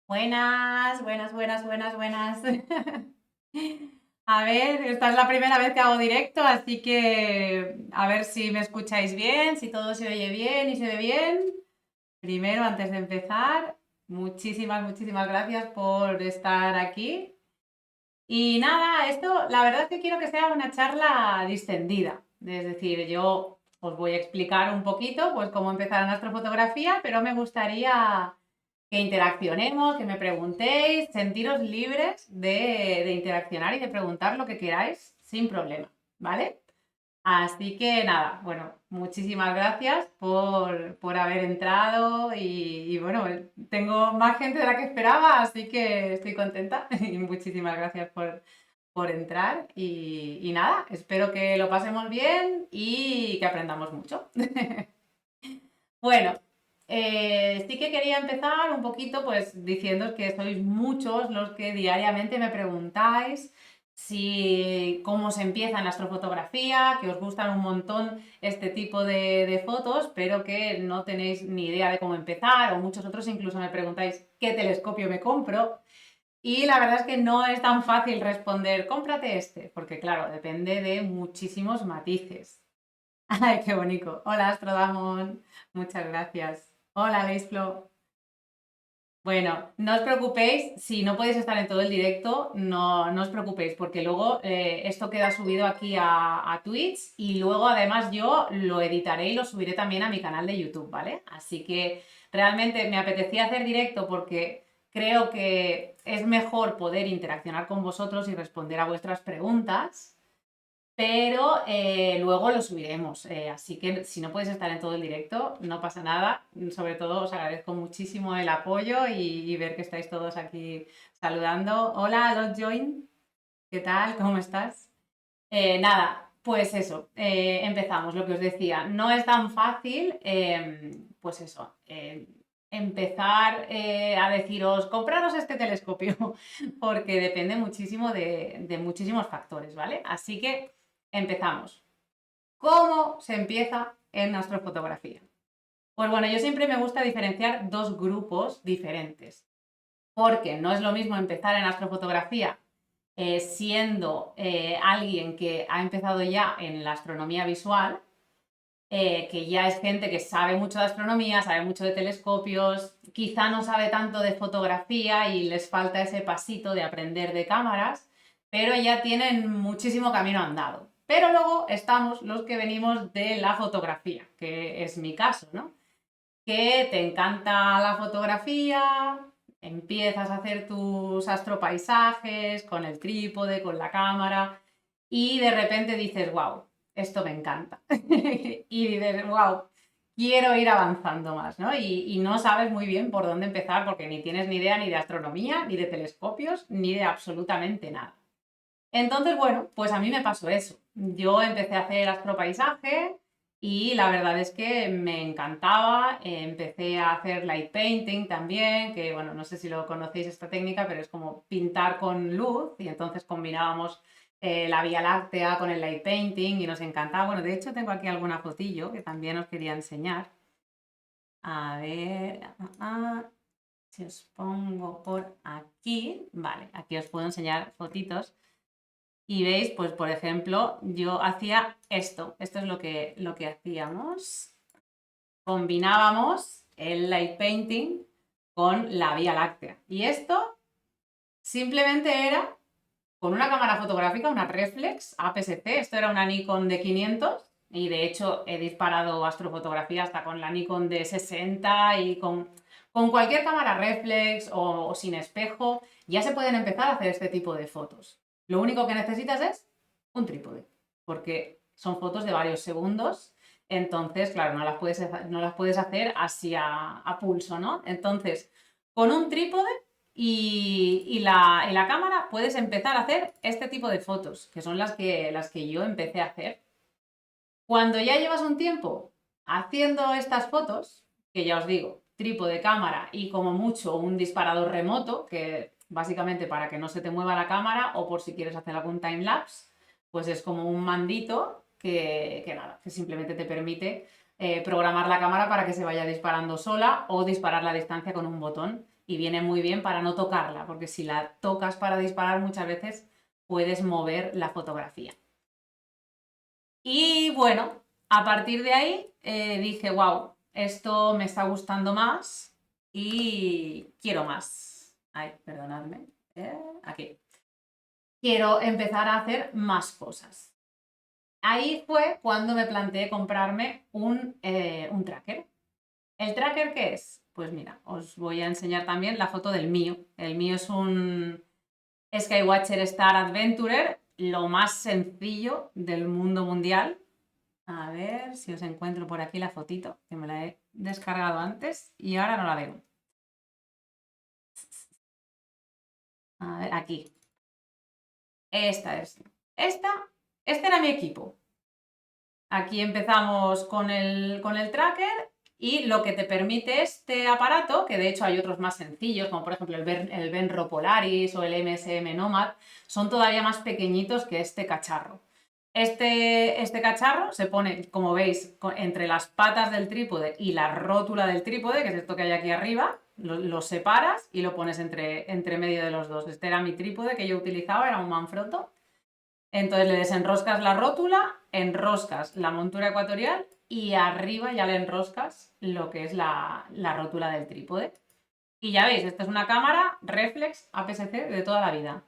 Buenas, buenas, buenas, buenas, buenas. A ver, esta es la primera vez que hago directo, así que a ver si me escucháis bien, si todo se oye bien y se ve bien. Primero, antes de empezar, muchísimas, muchísimas gracias por estar aquí. Y nada, esto la verdad es que quiero que sea una charla distendida. Es decir, yo os voy a explicar un poquito pues cómo empezar en astrofotografía, pero me gustaría que interaccionemos, que me preguntéis, sentiros libres de interaccionar y de preguntar lo que queráis sin problema, ¿vale? Así que nada, bueno, muchísimas gracias por haber entrado y bueno, tengo más gente de la que esperaba, así que estoy contenta y muchísimas gracias por entrar y nada, espero que lo pasemos bien y que aprendamos mucho. Bueno, sí que quería empezar un poquito pues diciendo que sois muchos los que diariamente me preguntáis si cómo se empieza en la astrofotografía, que os gustan un montón este tipo de fotos, pero que no tenéis ni idea de cómo empezar, o muchos otros incluso me preguntáis qué telescopio me compro. Y la verdad es que no es tan fácil responder, cómprate este, porque claro, depende de muchísimos matices. Ay, qué bonito. Hola, Astrodamon. Muchas gracias. Hola, Leisflo. Bueno, no os preocupéis, si no podéis estar en todo el directo, no os preocupéis, porque luego esto queda subido aquí a Twitch y luego además yo lo editaré y lo subiré también a mi canal de YouTube, ¿vale? Así que realmente me apetecía hacer directo porque creo que es mejor poder interaccionar con vosotros y responder a vuestras preguntas, pero luego lo subiremos. Así que si no puedes estar en todo el directo, no pasa nada. Sobre todo os agradezco muchísimo el apoyo y ver que estáis todos aquí saludando. Hola, Lot Join, ¿qué tal? ¿Cómo estás? Nada, pues eso, empezamos. Lo que os decía, no es tan fácil, pues eso. Empezar a deciros, compraros este telescopio, porque depende muchísimo de muchísimos factores, ¿vale? Así que empezamos. ¿Cómo se empieza en astrofotografía? Pues bueno, yo siempre me gusta diferenciar dos grupos diferentes, porque no es lo mismo empezar en astrofotografía siendo alguien que ha empezado ya en la astronomía visual, que ya es gente que sabe mucho de astronomía, sabe mucho de telescopios, quizá no sabe tanto de fotografía y les falta ese pasito de aprender de cámaras, pero ya tienen muchísimo camino andado. Pero luego estamos los que venimos de la fotografía, que es mi caso, ¿no? Que te encanta la fotografía, empiezas a hacer tus astropaisajes con el trípode, con la cámara, y de repente dices, wow, esto me encanta. Y dices, wow, quiero ir avanzando más, ¿no? Y no sabes muy bien por dónde empezar porque ni tienes ni idea ni de astronomía, ni de telescopios, ni de absolutamente nada. Entonces, bueno, pues a mí me pasó eso. Yo empecé a hacer astropaisaje y la verdad es que me encantaba. Empecé a hacer light painting también, que bueno, no sé si lo conocéis esta técnica, pero es como pintar con luz y entonces combinábamos la Vía Láctea con el light painting y nos encantaba. Bueno, de hecho tengo aquí alguna fotillo que también os quería enseñar. A ver, si os pongo por aquí, vale, aquí os puedo enseñar fotitos. Y veis, pues por ejemplo, yo hacía esto. Esto es lo que hacíamos. Combinábamos el light painting con la Vía Láctea. Y esto simplemente era con una cámara fotográfica, una reflex APS-C. Esto era una Nikon de 500 y de hecho he disparado astrofotografía hasta con la Nikon de 60 y con cualquier cámara reflex o sin espejo ya se pueden empezar a hacer este tipo de fotos. Lo único que necesitas es un trípode, porque son fotos de varios segundos, entonces, claro, no las puedes hacer así a pulso, ¿no? Entonces, con un trípode y la cámara puedes empezar a hacer este tipo de fotos, que son las que yo empecé a hacer. Cuando ya llevas un tiempo haciendo estas fotos, que ya os digo, trípode, cámara y como mucho un disparador remoto, que básicamente para que no se te mueva la cámara o por si quieres hacer algún timelapse, pues es como un mandito que nada, que simplemente te permite programar la cámara para que se vaya disparando sola o disparar la distancia con un botón y viene muy bien para no tocarla, porque si la tocas para disparar muchas veces puedes mover la fotografía. Y bueno, a partir de ahí dije, wow, esto me está gustando más y quiero más. Ay, perdonadme. Aquí. Quiero empezar a hacer más cosas. Ahí fue cuando me planteé comprarme un tracker. ¿El tracker qué es? Pues mira, os voy a enseñar también la foto del mío. El mío es un Skywatcher Star Adventurer, lo más sencillo del mundo mundial. A ver si os encuentro por aquí la fotito, que me la he descargado antes y ahora no la veo. A ver, aquí. Esta es. Este era mi equipo. Aquí empezamos con el tracker y lo que te permite este aparato, que de hecho hay otros más sencillos, como por ejemplo el Venro Polaris o el MSM Nomad, son todavía más pequeñitos que este cacharro. Este cacharro se pone, como veis, entre las patas del trípode y la rótula del trípode, que es esto que hay aquí arriba, lo separas y lo pones entre medio de los dos. Este era mi trípode que yo utilizaba, era un Manfrotto. Entonces le desenroscas la rótula, enroscas la montura ecuatorial y arriba ya le enroscas lo que es la rótula del trípode. Y ya veis, esta es una cámara reflex APS-C de toda la vida.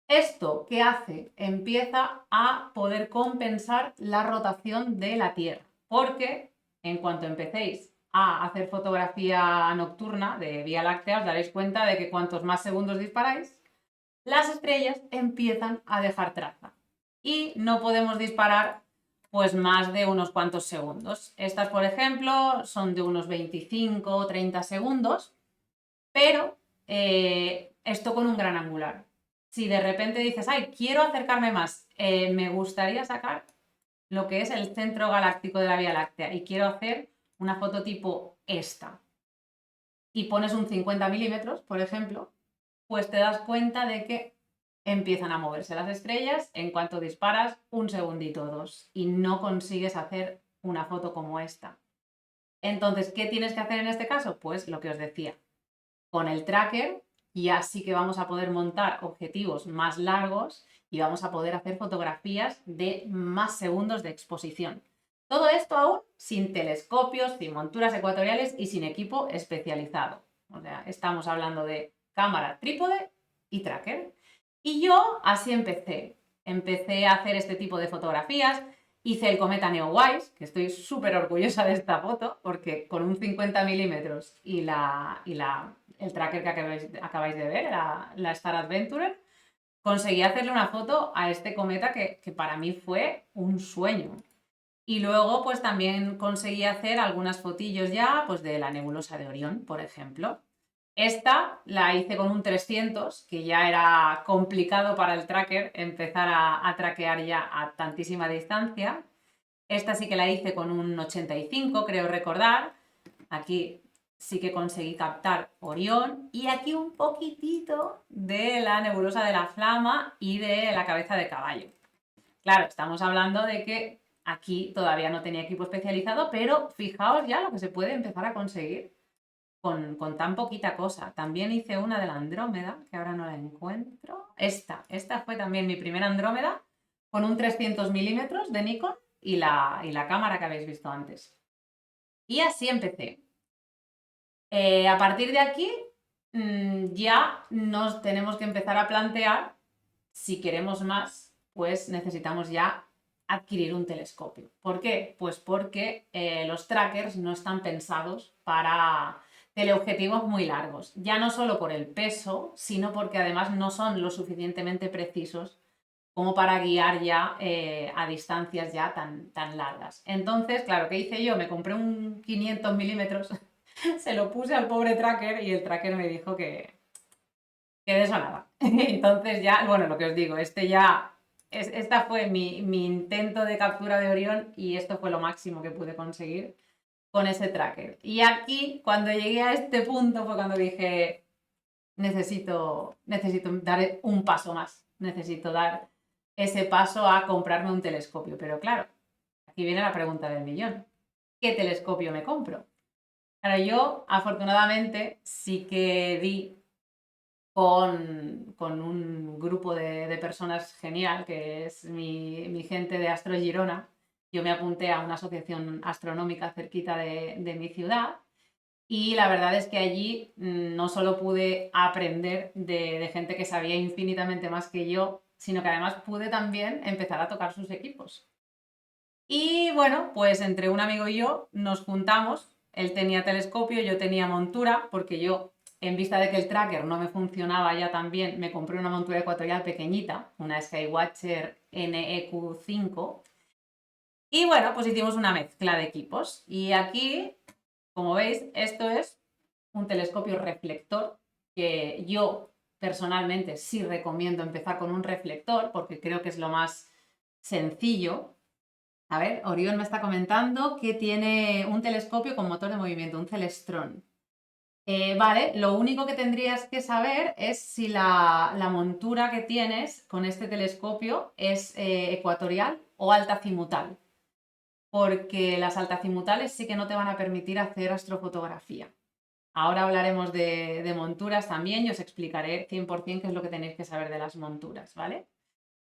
¿Esto qué hace? Empieza a poder compensar la rotación de la Tierra, porque en cuanto empecéis a hacer fotografía nocturna de Vía Láctea, os daréis cuenta de que cuantos más segundos disparáis, las estrellas empiezan a dejar traza y no podemos disparar pues más de unos cuantos segundos. Estas, por ejemplo, son de unos 25 o 30 segundos, pero esto con un gran angular. Si de repente dices, ay, quiero acercarme más, me gustaría sacar lo que es el centro galáctico de la Vía Láctea y quiero hacer una foto tipo esta, y pones un 50 milímetros, por ejemplo, pues te das cuenta de que empiezan a moverse las estrellas en cuanto disparas un segundito o dos y no consigues hacer una foto como esta. Entonces, ¿qué tienes que hacer en este caso? Pues lo que os decía, con el tracker ya sí que vamos a poder montar objetivos más largos y vamos a poder hacer fotografías de más segundos de exposición. Todo esto aún sin telescopios, sin monturas ecuatoriales y sin equipo especializado. O sea, estamos hablando de cámara, trípode y tracker. Y yo así empecé. Empecé a hacer este tipo de fotografías. Hice el Cometa Neowise, que estoy súper orgullosa de esta foto, porque con un 50 milímetros y el tracker que acabáis de ver, la Star Adventurer, conseguí hacerle una foto a este cometa que para mí fue un sueño. Y luego pues también conseguí hacer algunas fotillos ya pues de la nebulosa de Orión, por ejemplo. Esta la hice con un 300, que ya era complicado para el tracker empezar a traquear ya a tantísima distancia. Esta sí que la hice con un 85, creo recordar. Aquí sí que conseguí captar Orión y aquí un poquitito de la nebulosa de la Flama y de la cabeza de caballo. Claro, estamos hablando de que aquí todavía no tenía equipo especializado, pero fijaos ya lo que se puede empezar a conseguir con tan poquita cosa. También hice una de la Andrómeda, que ahora no la encuentro. Esta fue también mi primera Andrómeda, con un 300 milímetros de Nikon y la cámara que habéis visto antes. Y así empecé. A partir de aquí ya nos tenemos que empezar a plantear, si queremos más, pues necesitamos ya adquirir un telescopio. ¿Por qué? Pues porque los trackers no están pensados para teleobjetivos muy largos, ya no solo por el peso, sino porque además no son lo suficientemente precisos como para guiar ya a distancias ya tan largas. Entonces, claro, ¿qué hice yo? Me compré un 500 milímetros, se lo puse al pobre tracker y el tracker me dijo que de eso nada. Entonces ya, bueno, lo que os digo, esta fue mi intento de captura de Orión y esto fue lo máximo que pude conseguir con ese tracker. Y aquí, cuando llegué a este punto, fue cuando dije, necesito dar un paso más, necesito dar ese paso a comprarme un telescopio. Pero claro, aquí viene la pregunta del millón. ¿Qué telescopio me compro? Claro, yo afortunadamente sí que di con un grupo de personas genial, que es mi gente de Astro Girona. Yo me apunté a una asociación astronómica cerquita de mi ciudad y la verdad es que allí no solo pude aprender de gente que sabía infinitamente más que yo, sino que además pude también empezar a tocar sus equipos. Y bueno, pues entre un amigo y yo nos juntamos. Él tenía telescopio, yo tenía montura, porque yo, en vista de que el tracker no me funcionaba ya tan bien, me compré una montura ecuatorial pequeñita, una Skywatcher NEQ5. Y bueno, pues hicimos una mezcla de equipos. Y aquí, como veis, esto es un telescopio reflector que yo personalmente sí recomiendo empezar con un reflector porque creo que es lo más sencillo. A ver, Orión me está comentando que tiene un telescopio con motor de movimiento, un Celestron. Vale, lo único que tendrías que saber es si la montura que tienes con este telescopio es ecuatorial o altacimutal, porque las altacimutales sí que no te van a permitir hacer astrofotografía. Ahora hablaremos de monturas también y os explicaré 100% qué es lo que tenéis que saber de las monturas, ¿vale?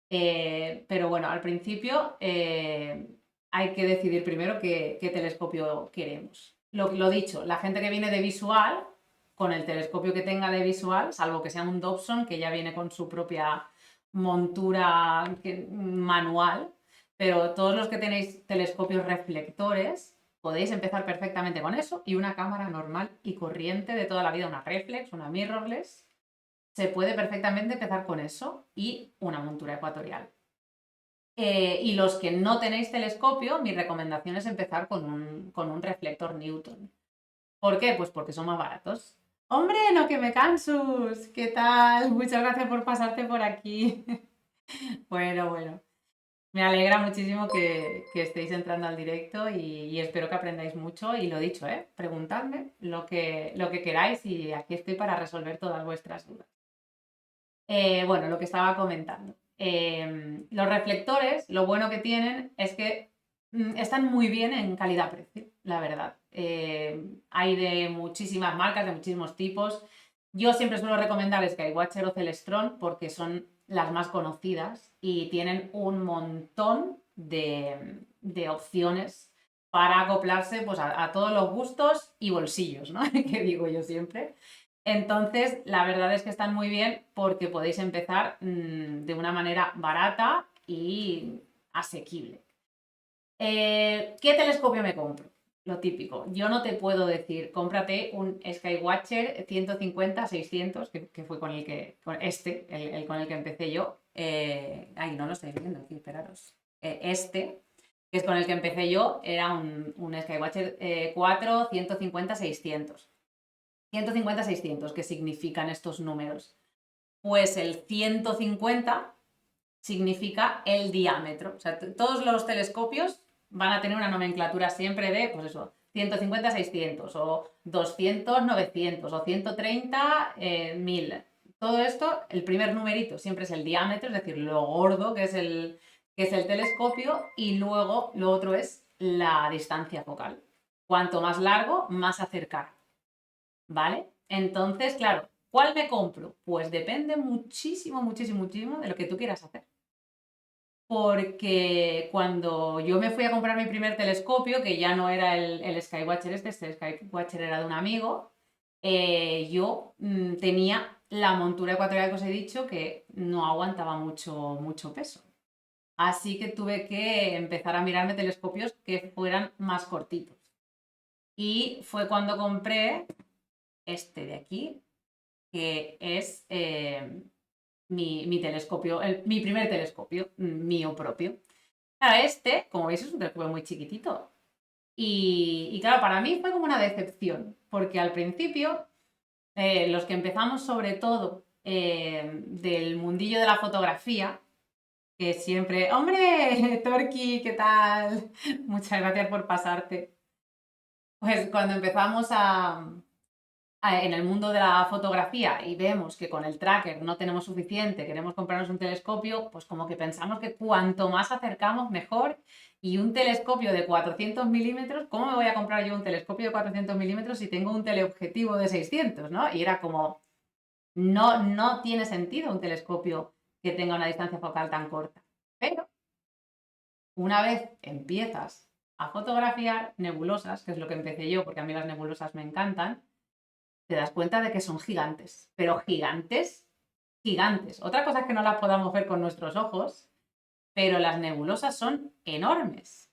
Pero bueno, al principio hay que decidir primero qué telescopio queremos. Lo dicho, la gente que viene de visual, con el telescopio que tenga de visual, salvo que sea un Dobson, que ya viene con su propia montura manual, pero todos los que tenéis telescopios reflectores, podéis empezar perfectamente con eso y una cámara normal y corriente de toda la vida, una reflex, una mirrorless. Se puede perfectamente empezar con eso y una montura ecuatorial. Y los que no tenéis telescopio, mi recomendación es empezar con un reflector Newton. ¿Por qué? Pues porque son más baratos. Hombre, no que me cansus. ¿Qué tal? Muchas gracias por pasarte por aquí. Bueno. Me alegra muchísimo que estéis entrando al directo y espero que aprendáis mucho. Y lo dicho, preguntadme lo que queráis y aquí estoy para resolver todas vuestras dudas. Bueno, lo que estaba comentando. Los reflectores, lo bueno que tienen es que están muy bien en calidad-precio, la verdad. Hay de muchísimas marcas, de muchísimos tipos. Yo siempre suelo recomendar Skywatcher o Celestron porque son las más conocidas y tienen un montón de opciones para acoplarse pues, a todos los gustos y bolsillos, ¿no? Que digo yo siempre. Entonces, la verdad es que están muy bien porque podéis empezar de una manera barata y asequible. ¿Qué telescopio me compro? Lo típico. Yo no te puedo decir, cómprate un Skywatcher 150-600, que fue con el que, el con el que empecé yo. Ay, no lo estoy viendo aquí, esperaros. Que es con el que empecé yo, era un Skywatcher 4 150-600. 150-600, ¿qué significan estos números? Pues el 150 significa el diámetro. O sea, todos los telescopios van a tener una nomenclatura siempre de, pues eso, 150-600 o 200-900 o 130 1000. Todo esto, el primer numerito siempre es el diámetro, es decir, lo gordo que es el telescopio y luego lo otro es la distancia focal. Cuanto más largo, más acercar. ¿Vale? Entonces, claro, ¿cuál me compro? Pues depende muchísimo de lo que tú quieras hacer. Porque cuando yo me fui a comprar mi primer telescopio, que ya no era el Skywatcher este Skywatcher era de un amigo, yo tenía la montura ecuatorial que os he dicho que no aguantaba mucho peso. Así que tuve que empezar a mirarme telescopios que fueran más cortitos. Y fue cuando compré este de aquí, que es mi telescopio, mi primer telescopio mío propio. Claro, este, como veis, es un telescopio muy chiquitito. Y claro, para mí fue como una decepción, porque al principio, los que empezamos sobre todo del mundillo de la fotografía, que siempre, hombre, Torqui, ¿qué tal? Muchas gracias por pasarte. Pues cuando empezamos en el mundo de la fotografía y vemos que con el tracker no tenemos suficiente, queremos comprarnos un telescopio, pues como que pensamos que cuanto más acercamos mejor. Y un telescopio de 400 milímetros, ¿cómo me voy a comprar yo un telescopio de 400 milímetros si tengo un teleobjetivo de 600, ¿no? Y era como, no tiene sentido un telescopio que tenga una distancia focal tan corta. Pero una vez empiezas a fotografiar nebulosas, que es lo que empecé yo, porque a mí las nebulosas me encantan, te das cuenta de que son gigantes, pero gigantes, gigantes. Otra cosa es que no las podamos ver con nuestros ojos, pero las nebulosas son enormes.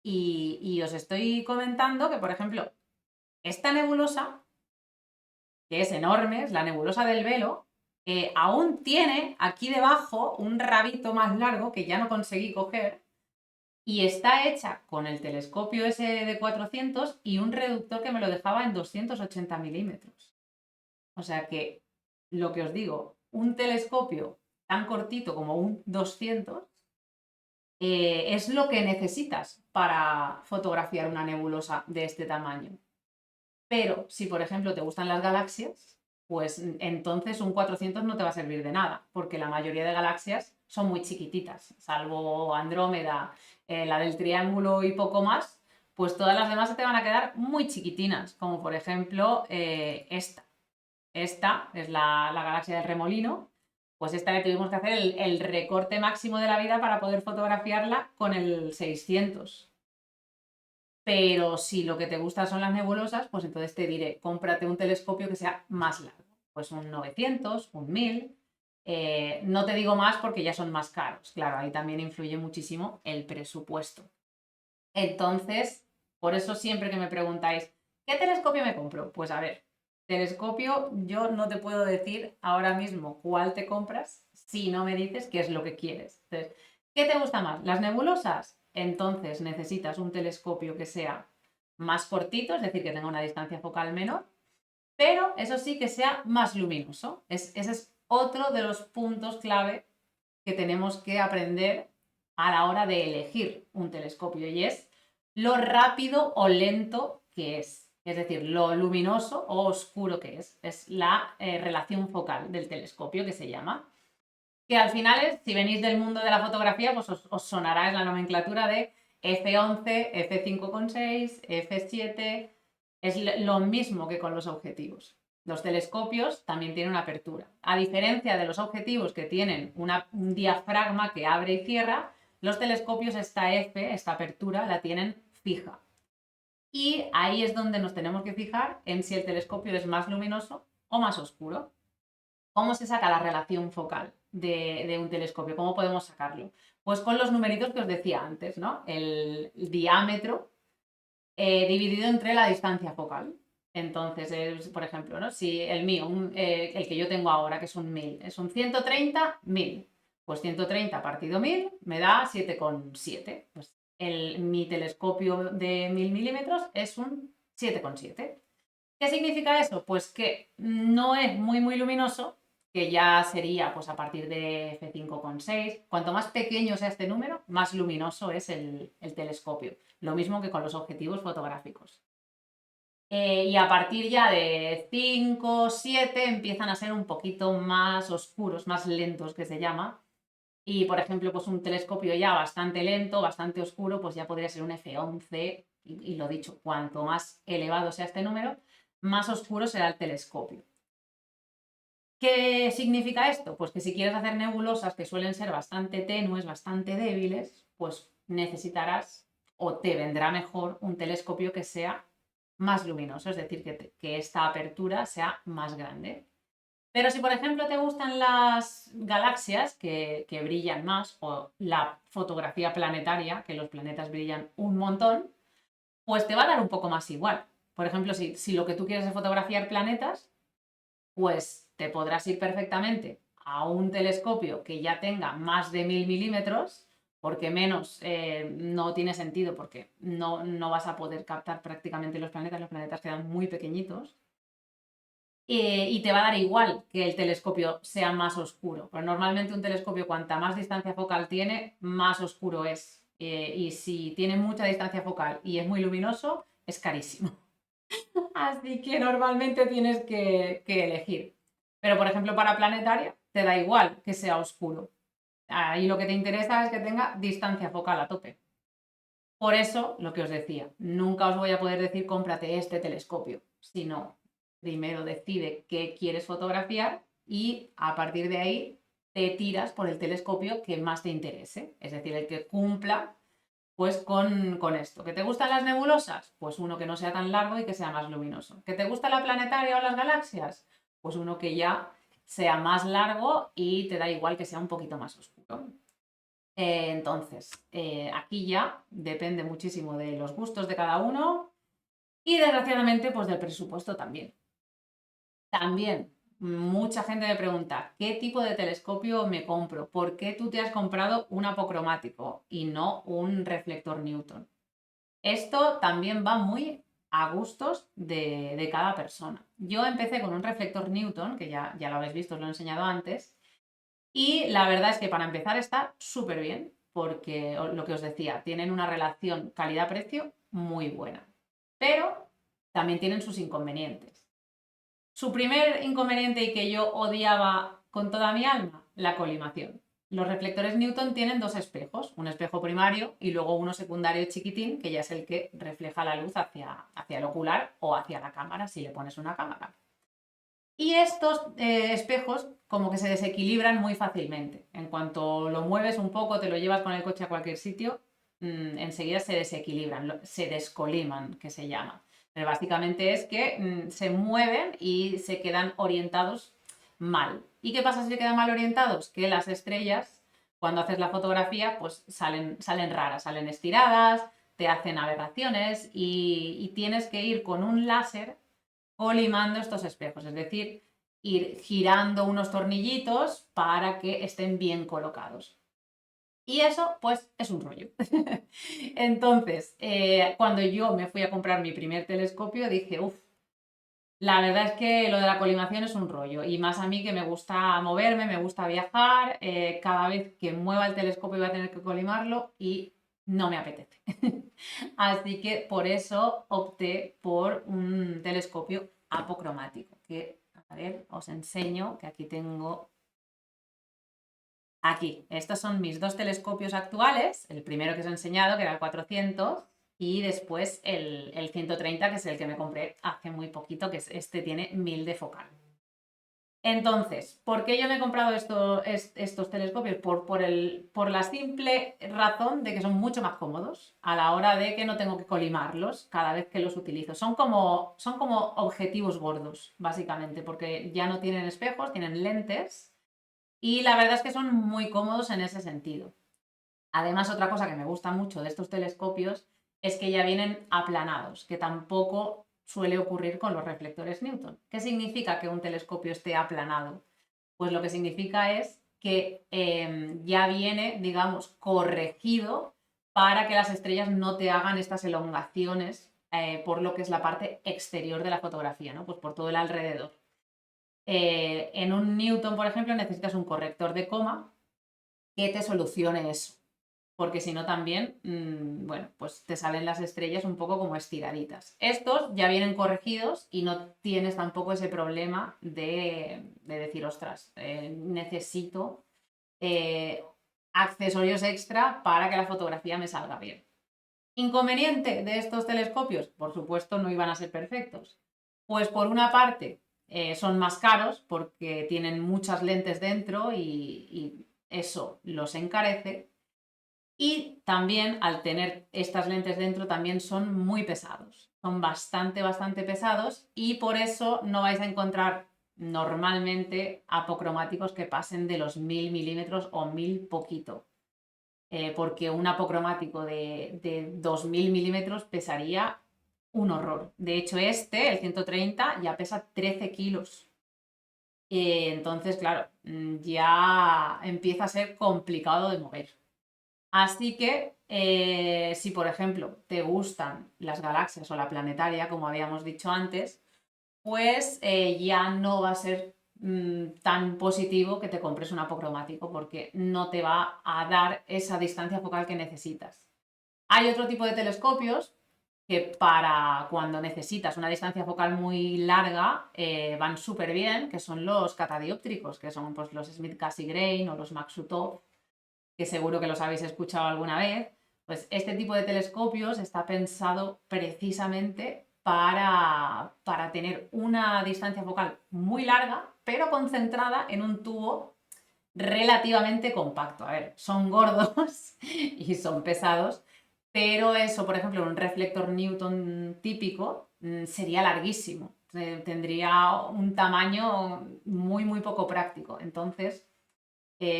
Y os estoy comentando que, por ejemplo, esta nebulosa, que es enorme, es la nebulosa del Velo, aún tiene aquí debajo un rabito más largo que ya no conseguí coger y está hecha con el telescopio ese de 400 y un reductor que me lo dejaba en 280 milímetros. O sea que, lo que os digo, un telescopio tan cortito como un 200 es lo que necesitas para fotografiar una nebulosa de este tamaño. Pero si, por ejemplo, te gustan las galaxias, pues entonces un 400 no te va a servir de nada, porque la mayoría de galaxias son muy chiquititas, salvo Andrómeda, la del Triángulo y poco más, pues todas las demás se te van a quedar muy chiquitinas, como por ejemplo esta. Esta es la galaxia del Remolino, pues esta le tuvimos que hacer el recorte máximo de la vida para poder fotografiarla con el 600. Pero si lo que te gusta son las nebulosas, pues entonces te diré, cómprate un telescopio que sea más largo, pues un 900, un 1000. No te digo más porque ya son más caros. Claro, ahí también influye muchísimo el presupuesto. Entonces, por eso siempre que me preguntáis, ¿qué telescopio me compro? Pues a ver, telescopio yo no te puedo decir ahora mismo cuál te compras si no me dices qué es lo que quieres. Entonces, ¿qué te gusta más? ¿Las nebulosas? Entonces necesitas un telescopio que sea más cortito, es decir, que tenga una distancia focal menor, pero eso sí que sea más luminoso. Ese es otro de los puntos clave que tenemos que aprender a la hora de elegir un telescopio y es lo rápido o lento que es decir, lo luminoso o oscuro que es la relación focal del telescopio que se llama, que al final es, si venís del mundo de la fotografía, pues os sonará, es la nomenclatura de f11, f5,6, f7, es lo mismo que con los objetivos. Los telescopios también tienen una apertura. A diferencia de los objetivos que tienen un diafragma que abre y cierra, los telescopios esta F, esta apertura, la tienen fija. Y ahí es donde nos tenemos que fijar en si el telescopio es más luminoso o más oscuro. ¿Cómo se saca la relación focal de un telescopio? ¿Cómo podemos sacarlo? Pues con los numeritos que os decía antes, ¿no? El diámetro dividido entre la distancia focal. Entonces, por ejemplo, ¿no? Si el mío, el que yo tengo ahora, que es un 1000, es un 130, 1000. Pues 130 partido 1000 me da 7,7. Pues mi telescopio de 1000 milímetros es un 7,7. ¿Qué significa eso? Pues que no es muy luminoso, que ya sería pues a partir de f5,6. Cuanto más pequeño sea este número, más luminoso es el telescopio. Lo mismo que con los objetivos fotográficos. Y a partir ya de 5, 7 empiezan a ser un poquito más oscuros, más lentos que se llama. Y por ejemplo, pues un telescopio ya bastante lento, bastante oscuro, pues ya podría ser un F11. Y lo dicho, cuanto más elevado sea este número, más oscuro será el telescopio. ¿Qué significa esto? Pues que si quieres hacer nebulosas que suelen ser bastante tenues, bastante débiles, pues necesitarás o te vendrá mejor un telescopio que sea más luminoso, es decir, que esta apertura sea más grande. Pero si, por ejemplo, te gustan las galaxias que brillan más o la fotografía planetaria, que los planetas brillan un montón, pues te va a dar un poco más igual. Por ejemplo, si lo que tú quieres es fotografiar planetas, pues te podrás ir perfectamente a un telescopio que ya tenga más de 1000 milímetros, porque menos no tiene sentido, porque no vas a poder captar prácticamente los planetas quedan muy pequeñitos. Y te va a dar igual que el telescopio sea más oscuro. Pero normalmente un telescopio, cuanta más distancia focal tiene, más oscuro es. Y si tiene mucha distancia focal y es muy luminoso, es carísimo. Así que normalmente tienes que elegir. Pero, por ejemplo, para planetaria, te da igual que sea oscuro. Ahí lo que te interesa es que tenga distancia focal a tope. Por eso, lo que os decía, nunca os voy a poder decir cómprate este telescopio, sino primero decide qué quieres fotografiar y a partir de ahí te tiras por el telescopio que más te interese, es decir, el que cumpla pues con esto. ¿Que te gustan las nebulosas? Pues uno que no sea tan largo y que sea más luminoso. ¿Que te gusta la planetaria o las galaxias? Pues uno que ya sea más largo y te da igual que sea un poquito más oscuro. Entonces, aquí ya depende muchísimo de los gustos de cada uno y desgraciadamente pues del presupuesto también. También mucha gente me pregunta, ¿qué tipo de telescopio me compro? ¿Por qué tú te has comprado un apocromático y no un reflector Newton? Esto también va muy a gustos de cada persona. Yo empecé con un reflector Newton, que ya lo habéis visto, os lo he enseñado antes, y la verdad es que para empezar está súper bien, porque lo que os decía, tienen una relación calidad-precio muy buena, pero también tienen sus inconvenientes. Su primer inconveniente y que yo odiaba con toda mi alma, la colimación. Los reflectores Newton tienen dos espejos, un espejo primario y luego uno secundario chiquitín, que ya es el que refleja la luz hacia el ocular o hacia la cámara, si le pones una cámara. Y estos espejos como que se desequilibran muy fácilmente. En cuanto lo mueves un poco, te lo llevas con el coche a cualquier sitio, enseguida se desequilibran, se descoliman, que se llama. Pero básicamente es que se mueven y se quedan orientados mal. ¿Y qué pasa si se quedan mal orientados? Que las estrellas, cuando haces la fotografía, pues salen raras, salen estiradas, te hacen aberraciones y tienes que ir con un láser colimando estos espejos, es decir, ir girando unos tornillitos para que estén bien colocados. Y eso, pues, es un rollo. Entonces, cuando yo me fui a comprar mi primer telescopio, dije, uff, la verdad es que lo de la colimación es un rollo. Y más a mí que me gusta moverme, me gusta viajar, cada vez que mueva el telescopio voy a tener que colimarlo y no me apetece. Así que por eso opté por un telescopio apocromático, que, a ver, os enseño que aquí tengo. Aquí, estos son mis dos telescopios actuales, el primero que os he enseñado, que era el 400, y después el 130, que es el que me compré hace muy poquito, que este tiene 1000 de focal. Entonces, ¿por qué yo me he comprado estos telescopios? Por la simple razón de que son mucho más cómodos a la hora de que no tengo que colimarlos cada vez que los utilizo. Son como objetivos gordos, básicamente, porque ya no tienen espejos, tienen lentes y la verdad es que son muy cómodos en ese sentido. Además, otra cosa que me gusta mucho de estos telescopios es que ya vienen aplanados, que tampoco suele ocurrir con los reflectores Newton. ¿Qué significa que un telescopio esté aplanado? Pues lo que significa es que ya viene, digamos, corregido para que las estrellas no te hagan estas elongaciones por lo que es la parte exterior de la fotografía, ¿no? Pues por todo el alrededor. En un Newton, por ejemplo, necesitas un corrector de coma que te solucione eso, porque si no también, bueno, pues te salen las estrellas un poco como estiraditas. Estos ya vienen corregidos y no tienes tampoco ese problema de decir, ostras, necesito accesorios extra para que la fotografía me salga bien. ¿Inconveniente de estos telescopios? Por supuesto, no iban a ser perfectos. Pues por una parte, son más caros porque tienen muchas lentes dentro y eso los encarece. Y también al tener estas lentes dentro también son muy pesados. Son bastante, bastante pesados y por eso no vais a encontrar normalmente apocromáticos que pasen de los 1000 milímetros o 1000 poquito. Porque un apocromático de 2000 milímetros pesaría un horror. De hecho, el 130, ya pesa 13 kilos. Entonces, claro, ya empieza a ser complicado de mover. Así que si por ejemplo te gustan las galaxias o la planetaria, como habíamos dicho antes, pues ya no va a ser tan positivo que te compres un apocromático porque no te va a dar esa distancia focal que necesitas. Hay otro tipo de telescopios que para cuando necesitas una distancia focal muy larga van súper bien, que son los catadióptricos, que son pues, los Smith Cassegrain o los Maksutov, que seguro que los habéis escuchado alguna vez. Pues este tipo de telescopios está pensado precisamente para tener una distancia focal muy larga, pero concentrada en un tubo relativamente compacto. A ver, son gordos y son pesados, pero eso, por ejemplo, un reflector Newton típico sería larguísimo. Tendría un tamaño muy, muy poco práctico. Entonces,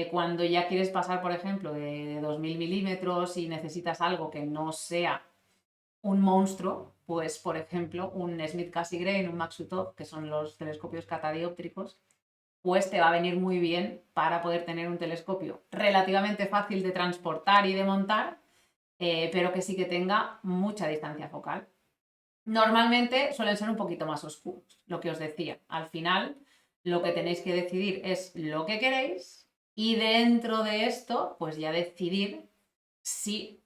cuando ya quieres pasar, por ejemplo, de 2000 milímetros y necesitas algo que no sea un monstruo, pues, por ejemplo, un Smith Cassegrain, un Maksutov, que son los telescopios catadióptricos, pues te va a venir muy bien para poder tener un telescopio relativamente fácil de transportar y de montar, pero que sí que tenga mucha distancia focal. Normalmente suelen ser un poquito más oscuros, lo que os decía. Al final, lo que tenéis que decidir es lo que queréis y dentro de esto, pues ya decidir si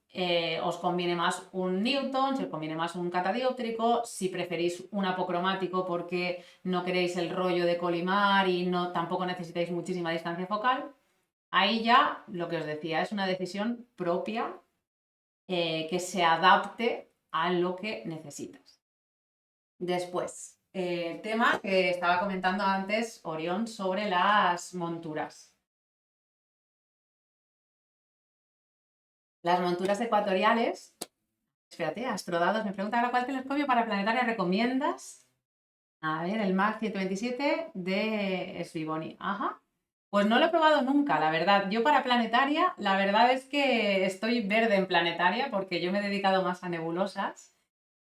os conviene más un Newton, si os conviene más un catadióptrico, si preferís un apocromático porque no queréis el rollo de colimar y no, tampoco necesitáis muchísima distancia focal. Ahí ya, lo que os decía, es una decisión propia que se adapte a lo que necesitas. Después, el tema que estaba comentando antes Orión sobre las monturas. Las monturas ecuatoriales, espérate, Astrodados me pregunta ahora cuál telescopio para planetaria recomiendas. A ver, el MAC 127 de Svibony. Ajá. Pues no lo he probado nunca, la verdad. Yo para planetaria, la verdad es que estoy verde en planetaria porque yo me he dedicado más a nebulosas.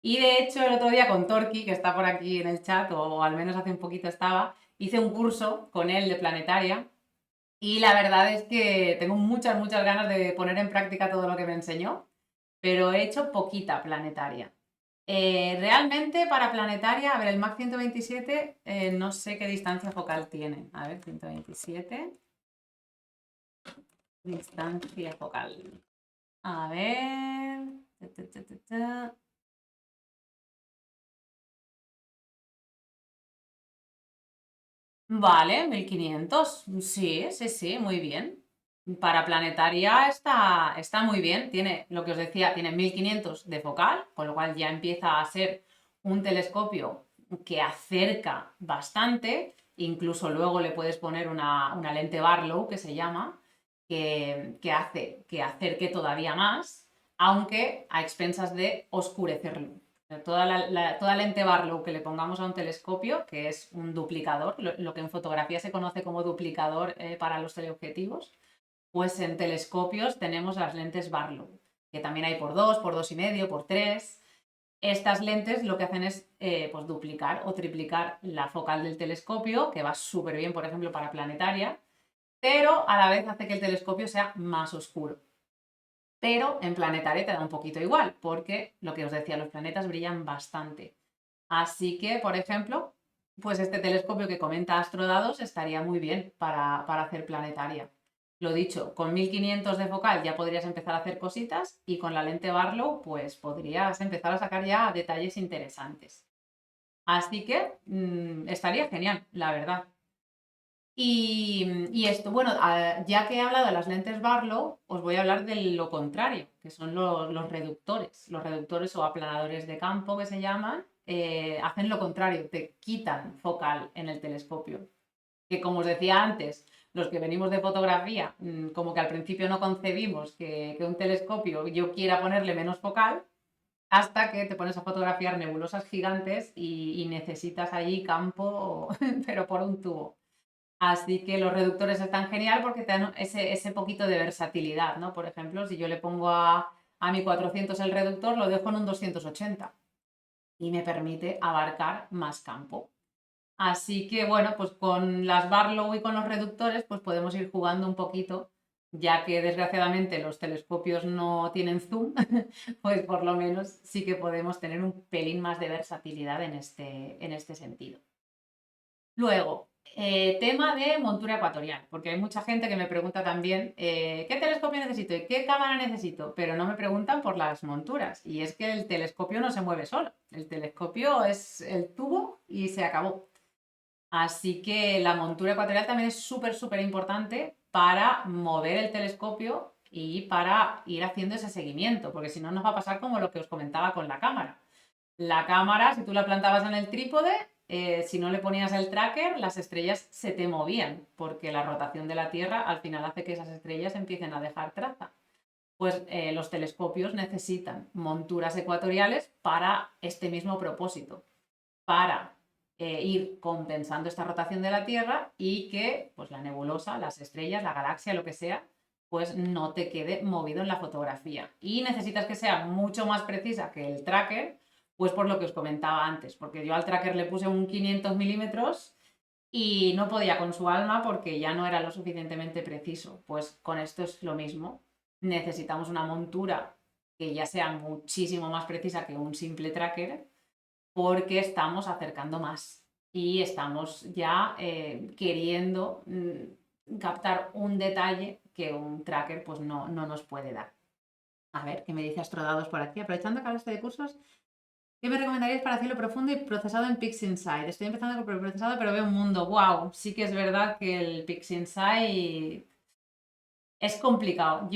Y de hecho, el otro día con Torqui, que está por aquí en el chat, o al menos hace un poquito estaba, hice un curso con él de planetaria. Y la verdad es que tengo muchas, muchas ganas de poner en práctica todo lo que me enseñó, pero he hecho poquita planetaria. Realmente para planetaria, a ver, el MAC 127, no sé qué distancia focal tiene. A ver, 127. Distancia focal. A ver. Vale, 1500. Sí, sí, sí, muy bien. Para planetaria está muy bien. Tiene, lo que os decía, tiene 1500 de focal, con lo cual ya empieza a ser un telescopio que acerca bastante. Incluso luego le puedes poner una lente Barlow, que se llama, que hace que acerque todavía más, aunque a expensas de oscurecerlo. Toda lente Barlow que le pongamos a un telescopio, que es un duplicador, lo que en fotografía se conoce como duplicador para los teleobjetivos, pues en telescopios tenemos las lentes Barlow, que también hay por 2,5, por 3. Estas lentes lo que hacen es pues duplicar o triplicar la focal del telescopio, que va súper bien, por ejemplo, para planetaria, pero a la vez hace que el telescopio sea más oscuro. Pero en planetaria te da un poquito igual, porque lo que os decía, los planetas brillan bastante. Así que, por ejemplo, pues este telescopio que comenta Astrodados estaría muy bien para hacer planetaria. Lo dicho, con 1500 de focal ya podrías empezar a hacer cositas y con la lente Barlow pues podrías empezar a sacar ya detalles interesantes. Así que estaría genial, la verdad. Y esto, bueno, ya que he hablado de las lentes Barlow, os voy a hablar de lo contrario, que son los reductores. Los reductores o aplanadores de campo que se llaman, hacen lo contrario, te quitan focal en el telescopio. Que como os decía antes, los que venimos de fotografía, como que al principio no concebimos que un telescopio yo quiera ponerle menos focal, hasta que te pones a fotografiar nebulosas gigantes y necesitas allí campo, pero por un tubo. Así que los reductores están genial porque te dan ese poquito de versatilidad, ¿no? Por ejemplo, si yo le pongo a mi 400 el reductor, lo dejo en un 280 y me permite abarcar más campo. Así que bueno, pues con las Barlow y con los reductores, pues podemos ir jugando un poquito, ya que desgraciadamente los telescopios no tienen zoom, pues por lo menos sí que podemos tener un pelín más de versatilidad en este sentido. Luego, Tema de montura ecuatorial, porque hay mucha gente que me pregunta también qué telescopio necesito y qué cámara necesito, pero no me preguntan por las monturas. Y es que el telescopio no se mueve solo, el telescopio es el tubo y se acabó. Así que la montura ecuatorial también es súper, súper importante para mover el telescopio y para ir haciendo ese seguimiento, porque si no nos va a pasar como lo que os comentaba con la cámara. La cámara, si tú la plantabas en el trípode, si no le ponías el tracker, las estrellas se te movían, porque la rotación de la Tierra al final hace que esas estrellas empiecen a dejar traza. Pues los telescopios necesitan monturas ecuatoriales para este mismo propósito, para ir compensando esta rotación de la Tierra y que pues, la nebulosa, las estrellas, la galaxia, lo que sea, pues no te quede movido en la fotografía. Y necesitas que sea mucho más precisa que el tracker, pues por lo que os comentaba antes, porque yo al tracker le puse un 500 milímetros y no podía con su alma porque ya no era lo suficientemente preciso. Pues con esto es lo mismo. Necesitamos una montura que ya sea muchísimo más precisa que un simple tracker porque estamos acercando más y estamos ya queriendo captar un detalle que un tracker pues no nos puede dar. A ver, ¿qué me dice Astrodados por aquí? Aprovechando que hablaste de cursos, ¿qué me recomendarías para cielo profundo y procesado en PixInsight? Estoy empezando con el procesado, pero veo un mundo. ¡Wow! Sí que es verdad que el PixInsight es complicado.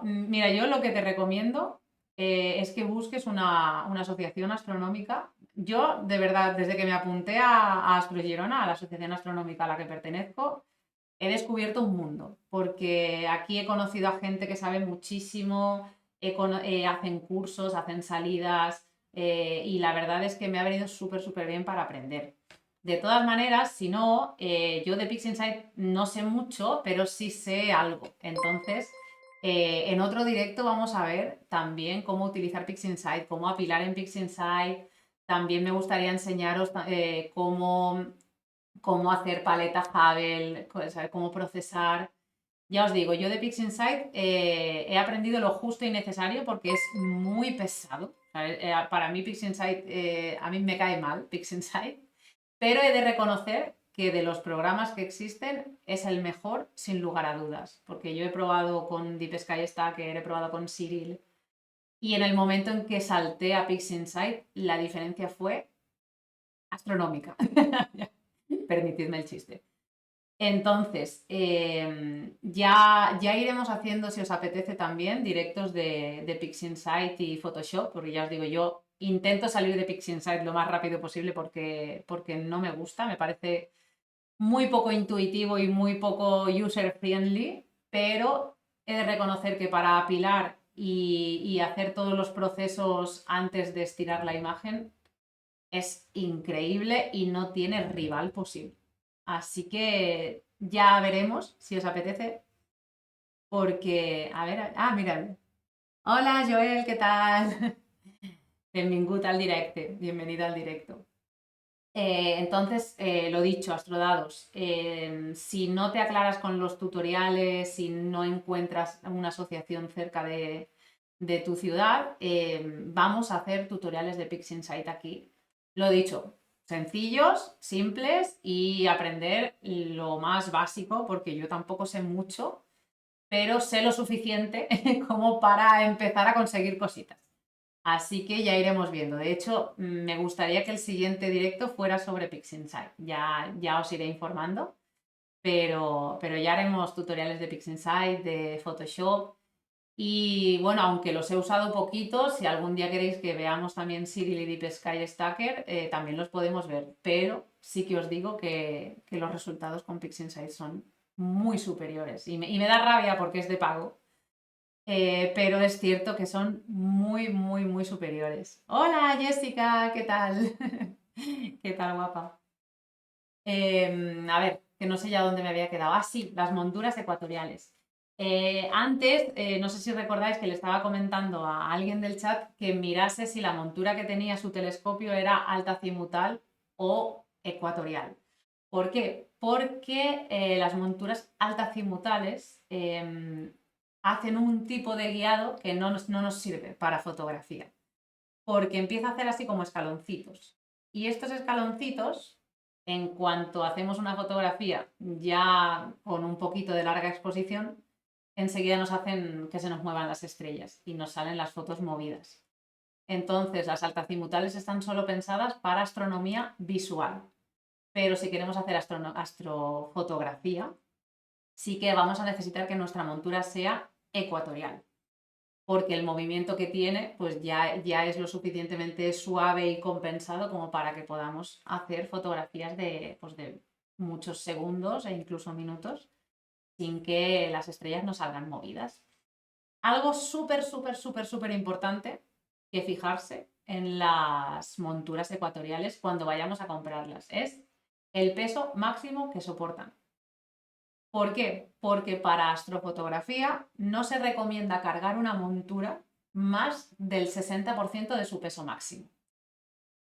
Mira, yo lo que te recomiendo es que busques una asociación astronómica. Yo, de verdad, desde que me apunté a Astrogirona, a la asociación astronómica a la que pertenezco, he descubierto un mundo, porque aquí he conocido a gente que sabe muchísimo, hacen cursos, hacen salidas, y la verdad es que me ha venido súper, súper bien para aprender. De todas maneras, si no, yo de PixInsight no sé mucho, pero sí sé algo. Entonces, en otro directo vamos a ver también cómo utilizar PixInsight, cómo apilar en PixInsight. También me gustaría enseñaros cómo hacer paletas Hubble, saber cómo procesar. Ya os digo, yo de PixInsight he aprendido lo justo y necesario porque es muy pesado. Para mí PixInsight, a mí me cae mal PixInsight, pero he de reconocer que de los programas que existen es el mejor sin lugar a dudas, porque yo he probado con Deep Sky Stacker, he probado con Cyril y en el momento en que salté a PixInsight la diferencia fue astronómica. Permitidme el chiste. Entonces, ya iremos haciendo, si os apetece también, directos de PixInsight y Photoshop, porque ya os digo, yo intento salir de PixInsight lo más rápido posible porque no me gusta, me parece muy poco intuitivo y muy poco user-friendly, pero he de reconocer que para apilar y hacer todos los procesos antes de estirar la imagen es increíble y no tiene rival posible. Así que ya veremos si os apetece, porque, a ver, mira. Hola Joel, ¿qué tal? Benvingut al directe, bienvenida al directo. Entonces, lo dicho, Astrodados, si no te aclaras con los tutoriales, si no encuentras una asociación cerca de tu ciudad, vamos a hacer tutoriales de PixInsight aquí. Lo dicho, sencillos, simples y aprender lo más básico, porque yo tampoco sé mucho, pero sé lo suficiente como para empezar a conseguir cositas. Así que ya iremos viendo. De hecho, me gustaría que el siguiente directo fuera sobre PixInsight. Ya os iré informando, pero ya haremos tutoriales de PixInsight, de Photoshop. Y bueno, aunque los he usado poquito, si algún día queréis que veamos también Cyril y Deep Sky Stacker, también los podemos ver. Pero sí que os digo que los resultados con PixInsight son muy superiores. Y me da rabia porque es de pago, pero es cierto que son muy, muy, muy superiores. Hola Jessica, ¿qué tal? ¿Qué tal, guapa? A ver, que no sé ya dónde me había quedado. Ah, sí, las monturas ecuatoriales. Antes, no sé si recordáis que le estaba comentando a alguien del chat que mirase si la montura que tenía su telescopio era altacimutal o ecuatorial. ¿Por qué? Porque las monturas altacimutales hacen un tipo de guiado que no nos sirve para fotografía, porque empieza a hacer así como escaloncitos. Y estos escaloncitos En cuanto hacemos una fotografía ya con un poquito de larga exposición, enseguida nos hacen que se nos muevan las estrellas y nos salen las fotos movidas. Entonces, las altazimutales están solo pensadas para astronomía visual, pero si queremos hacer astrofotografía, sí que vamos a necesitar que nuestra montura sea ecuatorial, porque el movimiento que tiene pues ya es lo suficientemente suave y compensado como para que podamos hacer fotografías pues de muchos segundos e incluso minutos sin que las estrellas nos salgan movidas. Algo súper, súper, súper, súper importante que fijarse en las monturas ecuatoriales cuando vayamos a comprarlas es el peso máximo que soportan. ¿Por qué? Porque para astrofotografía no se recomienda cargar una montura más del 60% de su peso máximo.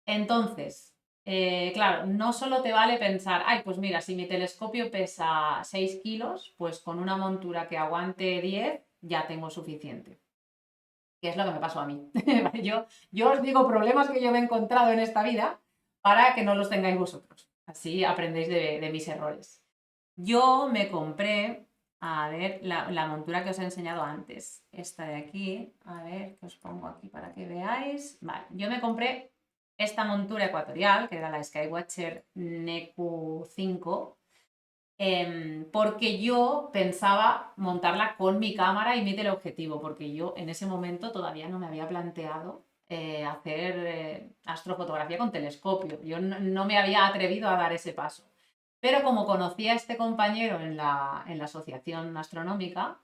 Entonces, claro, no solo te vale pensar, ay, pues mira, si mi telescopio pesa 6 kilos, pues con una montura que aguante 10 ya tengo suficiente. Que es lo que me pasó a mí. yo os digo problemas que yo me he encontrado en esta vida para que no los tengáis vosotros. Así aprendéis de mis errores. Yo me compré, a ver, la montura que os he enseñado antes. Esta de aquí, a ver, que os pongo aquí para que veáis. Vale, yo me compré esta montura ecuatorial, que era la Skywatcher Neku 5, porque yo pensaba montarla con mi cámara y mi teleobjetivo, porque yo en ese momento todavía no me había planteado hacer astrofotografía con telescopio. Yo no me había atrevido a dar ese paso. Pero como conocí a este compañero en la asociación astronómica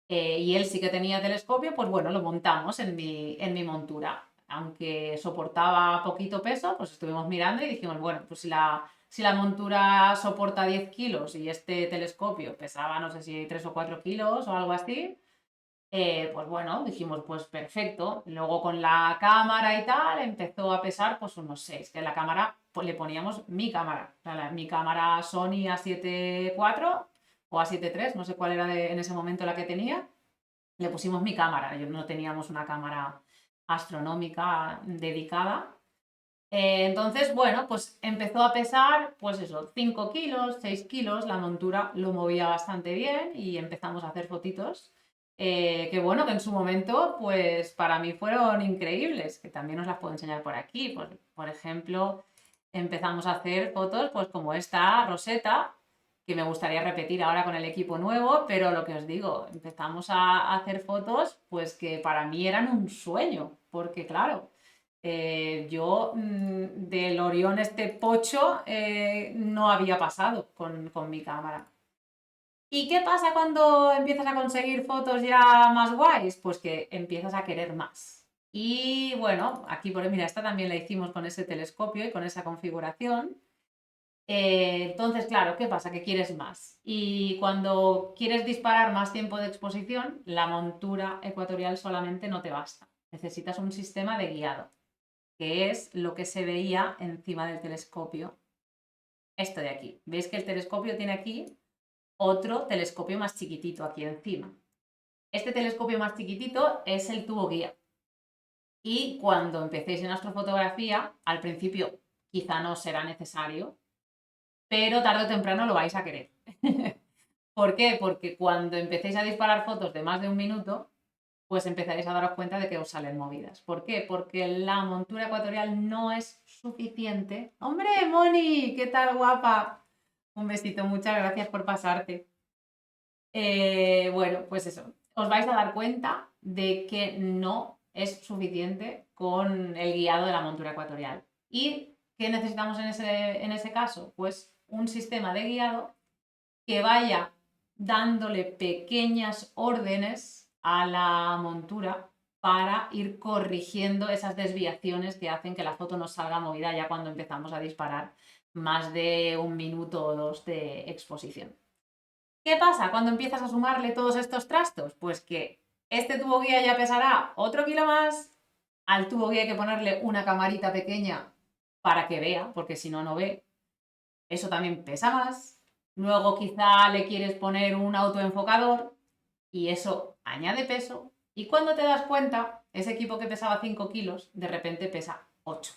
y él sí que tenía telescopio, pues bueno, lo montamos en mi montura. Aunque soportaba poquito peso, pues estuvimos mirando y dijimos, bueno, pues si la montura soporta 10 kilos y este telescopio pesaba, no sé si 3 o 4 kilos o algo así, pues bueno, dijimos, pues perfecto. Luego con la cámara y tal empezó a pesar pues unos 6, que en la cámara pues, le poníamos mi cámara. O sea, mi cámara Sony A7 IV o A7 III, no sé cuál era en ese momento la que tenía, le pusimos mi cámara. Yo no teníamos una cámara astronómica dedicada. Entonces, bueno, pues empezó a pesar, pues eso, 5 kilos, 6 kilos, la montura lo movía bastante bien y empezamos a hacer fotitos. Que bueno, que en su momento, pues para mí fueron increíbles, que también os las puedo enseñar por aquí. Por ejemplo, empezamos a hacer fotos, pues como esta Rosetta, que me gustaría repetir ahora con el equipo nuevo, pero lo que os digo, empezamos a hacer fotos, pues que para mí eran un sueño, porque claro, yo del Orión este pocho no había pasado con mi cámara. ¿Y qué pasa cuando empiezas a conseguir fotos ya más guays? Pues que empiezas a querer más. Y bueno, aquí por mira, esta también la hicimos con ese telescopio y con esa configuración. Entonces, claro, ¿qué pasa? Que quieres más. Y cuando quieres disparar más tiempo de exposición, la montura ecuatorial solamente no te basta. Necesitas un sistema de guiado, que es lo que se veía encima del telescopio. Esto de aquí. ¿Veis que el telescopio tiene aquí otro telescopio más chiquitito aquí encima? Este telescopio más chiquitito es el tubo guía. Y cuando empecéis en astrofotografía, al principio quizá no será necesario, pero tarde o temprano lo vais a querer. ¿Por qué? Porque cuando empecéis a disparar fotos de más de un minuto, pues empezaréis a daros cuenta de que os salen movidas. ¿Por qué? Porque la montura ecuatorial no es suficiente. ¡Hombre, Moni! ¿Qué tal, guapa? Un besito, muchas gracias por pasarte. Bueno, pues eso. Os vais a dar cuenta de que no es suficiente con el guiado de la montura ecuatorial. ¿Y qué necesitamos en ese caso? Pues un sistema de guiado que vaya dándole pequeñas órdenes a la montura para ir corrigiendo esas desviaciones que hacen que la foto nos salga movida ya cuando empezamos a disparar más de un minuto o dos de exposición. ¿Qué pasa cuando empiezas a sumarle todos estos trastos? Pues que este tubo guía ya pesará otro kilo más, al tubo guía hay que ponerle una camarita pequeña para que vea, porque si no, no ve. Eso también pesa más. Luego quizá le quieres poner un autoenfocador y eso añade peso. Y cuando te das cuenta, ese equipo que pesaba 5 kilos, de repente pesa 8.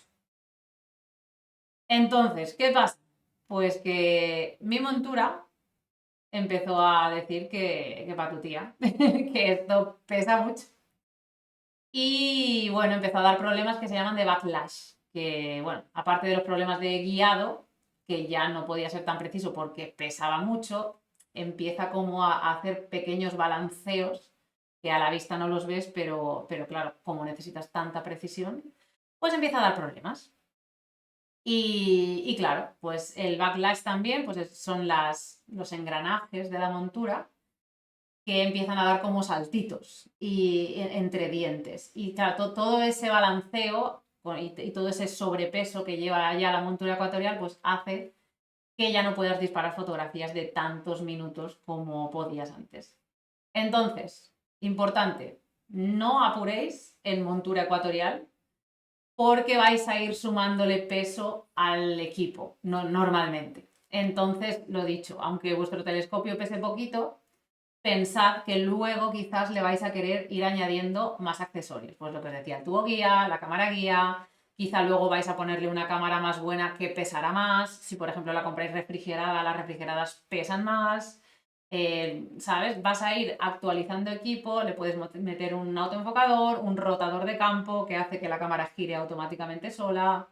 Entonces, ¿qué pasa? Pues que mi montura empezó a decir que para tu tía, que esto pesa mucho. Y bueno, empezó a dar problemas que se llaman de backlash, que bueno, aparte de los problemas de guiado, que ya no podía ser tan preciso porque pesaba mucho, empieza como a hacer pequeños balanceos que a la vista no los ves, pero claro, como necesitas tanta precisión, pues empieza a dar problemas. Y claro, pues el backlash también pues son los engranajes de la montura que empiezan a dar como saltitos y entre dientes. Y claro, todo ese balanceo y todo ese sobrepeso que lleva ya la montura ecuatorial, pues hace que ya no puedas disparar fotografías de tantos minutos como podías antes. Entonces, importante, no apuréis en montura ecuatorial porque vais a ir sumándole peso al equipo, normalmente. Entonces, lo dicho, aunque vuestro telescopio pese poquito, pensad que luego quizás le vais a querer ir añadiendo más accesorios. Pues lo que os decía, el tubo guía, la cámara guía, quizá luego vais a ponerle una cámara más buena que pesará más. Si por ejemplo la compráis refrigerada, las refrigeradas pesan más. ¿Sabes? Vas a ir actualizando equipo, le puedes meter un autoenfocador, un rotador de campo que hace que la cámara gire automáticamente sola,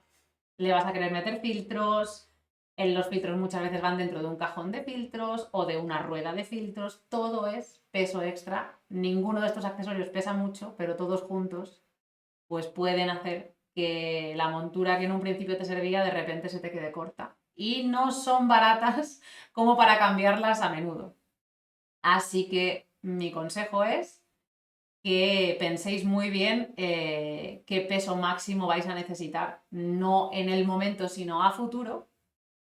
le vas a querer meter filtros, los filtros muchas veces van dentro de un cajón de filtros o de una rueda de filtros, todo es peso extra, ninguno de estos accesorios pesa mucho, pero todos juntos pues pueden hacer que la montura que en un principio te servía de repente se te quede corta. Y no son baratas como para cambiarlas a menudo. Así que mi consejo es que penséis muy bien qué peso máximo vais a necesitar, no en el momento, sino a futuro,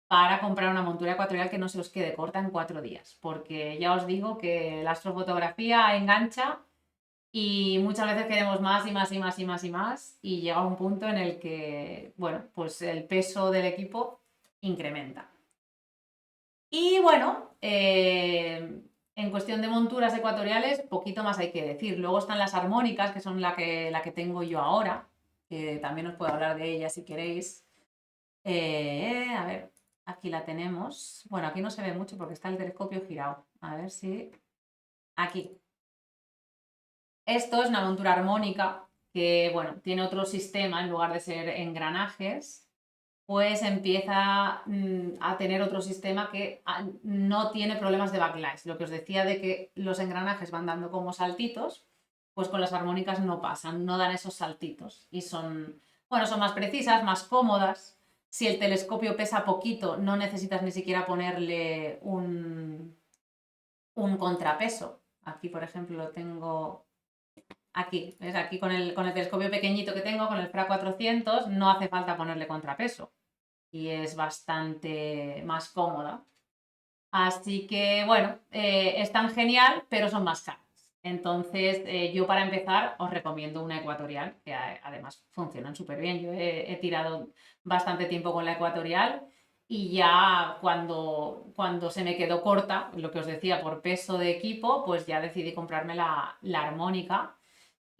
para comprar una montura ecuatorial que no se os quede corta en 4 días. Porque ya os digo que la astrofotografía engancha y muchas veces queremos más y más y más y más y más y llega un punto en el que, bueno, pues el peso del equipo incrementa. Y bueno, en cuestión de monturas ecuatoriales, poquito más hay que decir. Luego están las armónicas, que son la que tengo yo ahora, que también os puedo hablar de ellas si queréis. A ver, aquí la tenemos. Bueno, aquí no se ve mucho porque está el telescopio girado. A ver si... Aquí. Esto es una montura armónica que, bueno, tiene otro sistema en lugar de ser engranajes, pues empieza a tener otro sistema que no tiene problemas de backlash. Lo que os decía de que los engranajes van dando como saltitos, pues con las armónicas no pasan, no dan esos saltitos y son, bueno, son más precisas, más cómodas. Si el telescopio pesa poquito, no necesitas ni siquiera ponerle un contrapeso. Aquí, por ejemplo, lo tengo aquí, ¿ves? Aquí con el telescopio pequeñito que tengo, con el FRA 400, no hace falta ponerle contrapeso y es bastante más cómoda. Así que bueno, están genial, pero son más caras. Entonces, yo para empezar os recomiendo una ecuatorial, que además funcionan súper bien. Yo he tirado bastante tiempo con la ecuatorial y ya cuando se me quedó corta, lo que os decía, por peso de equipo, pues ya decidí comprarme la armónica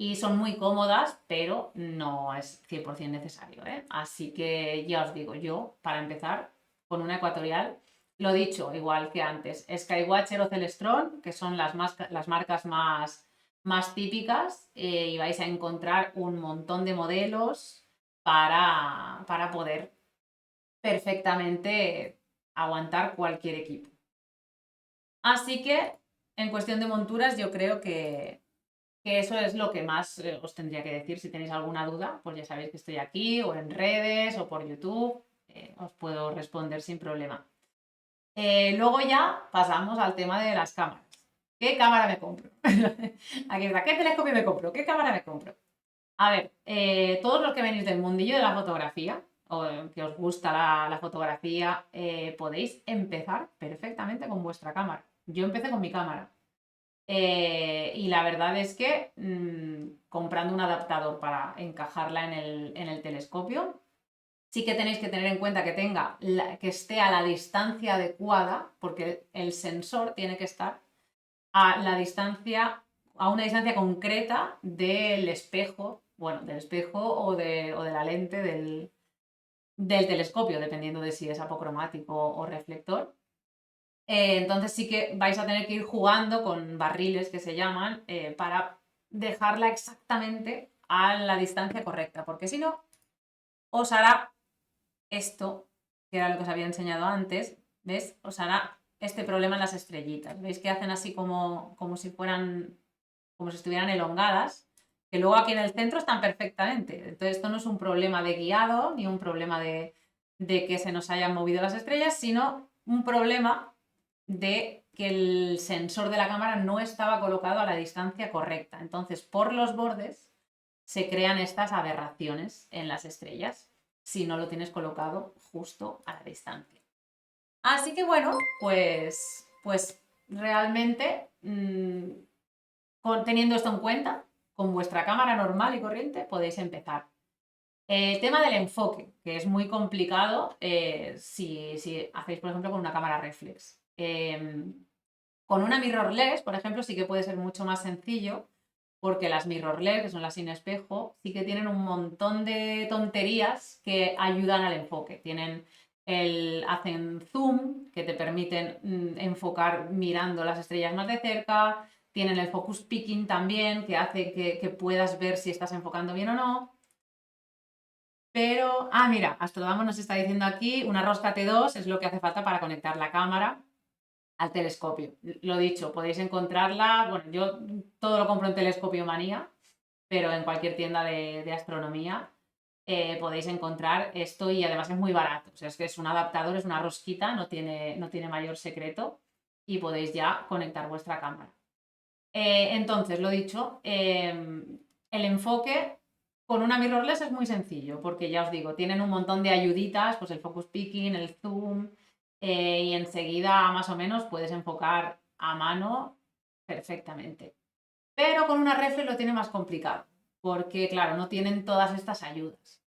y son muy cómodas, pero no es 100% necesario, ¿eh? Así que ya os digo, yo, para empezar, con una ecuatorial, lo dicho, igual que antes, Skywatcher o Celestron, que son las marcas más típicas, y vais a encontrar un montón de modelos para poder perfectamente aguantar cualquier equipo. Así que, en cuestión de monturas, yo creo que eso es lo que más os tendría que decir. Si tenéis alguna duda, pues ya sabéis que estoy aquí o en redes o por YouTube, os puedo responder sin problema. Luego ya pasamos al tema de las cámaras. ¿Qué cámara me compro? Aquí está, ¿qué telescopio me compro? ¿Qué cámara me compro? A ver, todos los que venís del mundillo de la fotografía o que os gusta la fotografía, podéis empezar perfectamente con vuestra cámara. Yo empecé con mi cámara. Y la verdad es que comprando un adaptador para encajarla en el telescopio, sí que tenéis que tener en cuenta que que esté a la distancia adecuada, porque el sensor tiene que estar a una distancia concreta del espejo, bueno, del espejo o de la lente del telescopio, dependiendo de si es apocromático o reflector. Entonces sí que vais a tener que ir jugando con barriles que se llaman para dejarla exactamente a la distancia correcta, porque si no, os hará esto, que era lo que os había enseñado antes, ¿ves? Os hará este problema en las estrellitas. ¿Veis que hacen así como si fueran, como si estuvieran elongadas? Que luego aquí en el centro están perfectamente. Entonces esto no es un problema de guiado, ni un problema de que se nos hayan movido las estrellas, sino un problema de que el sensor de la cámara no estaba colocado a la distancia correcta. Entonces, por los bordes se crean estas aberraciones en las estrellas si no lo tienes colocado justo a la distancia. Así que bueno, pues realmente teniendo esto en cuenta, con vuestra cámara normal y corriente podéis empezar. El tema del enfoque, que es muy complicado si hacéis, por ejemplo, con una cámara reflex. Con una mirrorless, por ejemplo, sí que puede ser mucho más sencillo, porque las mirrorless, que son las sin espejo, sí que tienen un montón de tonterías que ayudan al enfoque. Hacen zoom, que te permiten enfocar mirando las estrellas más de cerca. Tienen el focus picking también, que hace que puedas ver si estás enfocando bien o no. Pero, mira, Astrodamo nos está diciendo aquí, una rosca T2 es lo que hace falta para conectar la cámara al telescopio. Lo dicho, podéis encontrarla, bueno, yo todo lo compro en Telescopio Manía, pero en cualquier tienda de astronomía podéis encontrar esto y además es muy barato. O sea, es que es un adaptador, es una rosquita, no tiene mayor secreto y podéis ya conectar vuestra cámara. Entonces, lo dicho, el enfoque con una mirrorless es muy sencillo, porque ya os digo, tienen un montón de ayuditas, pues el focus picking, el zoom, y enseguida más o menos puedes enfocar a mano perfectamente. Pero con una reflex lo tiene más complicado, porque claro, no tienen todas estas ayudas.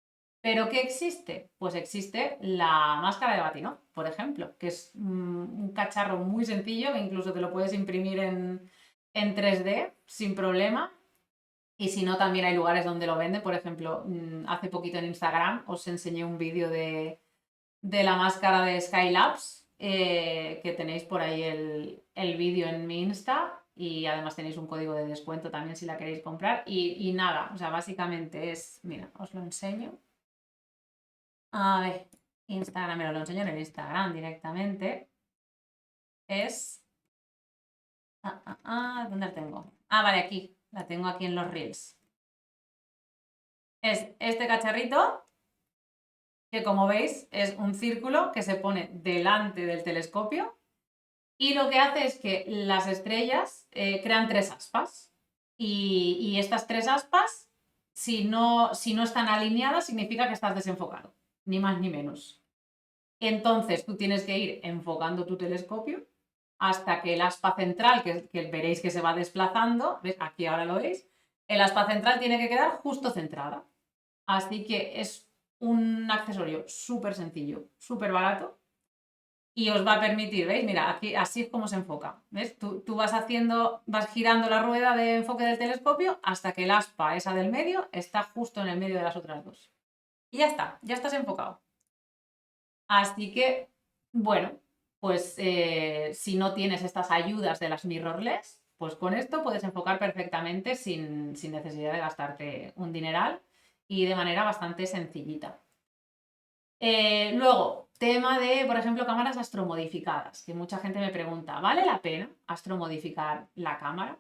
¿Pero qué existe? Pues existe la máscara de Batino, por ejemplo, que es un cacharro muy sencillo que incluso te lo puedes imprimir en 3D sin problema. Y si no, también hay lugares donde lo venden. Por ejemplo, hace poquito en Instagram os enseñé un vídeo de la máscara de Skylabs, que tenéis por ahí el vídeo en mi Insta y además tenéis un código de descuento también si la queréis comprar. Y nada, o sea, básicamente es, mira, os lo enseño. A ver, Instagram, me lo enseño en el Instagram directamente. Es... ¿dónde la tengo? Vale, aquí. La tengo aquí en los Reels. Es este cacharrito que, como veis, es un círculo que se pone delante del telescopio y lo que hace es que las estrellas crean tres aspas y estas tres aspas, si no están alineadas, significa que estás desenfocado, ni más ni menos. Entonces tú tienes que ir enfocando tu telescopio hasta que el aspa central, que veréis que se va desplazando, ¿ves? Aquí ahora lo veis, el aspa central tiene que quedar justo centrada. Así que es un accesorio súper sencillo, súper barato y os va a permitir, ¿veis? Mira, aquí así es como se enfoca, ¿ves? Tú vas girando la rueda de enfoque del telescopio hasta que el aspa, esa del medio, está justo en el medio de las otras dos. Y ya está, ya estás enfocado. Así que, bueno, pues si no tienes estas ayudas de las mirrorless, pues con esto puedes enfocar perfectamente sin necesidad de gastarte un dineral y de manera bastante sencillita. Luego, tema de, por ejemplo, cámaras astromodificadas, que mucha gente me pregunta, ¿vale la pena astromodificar la cámara?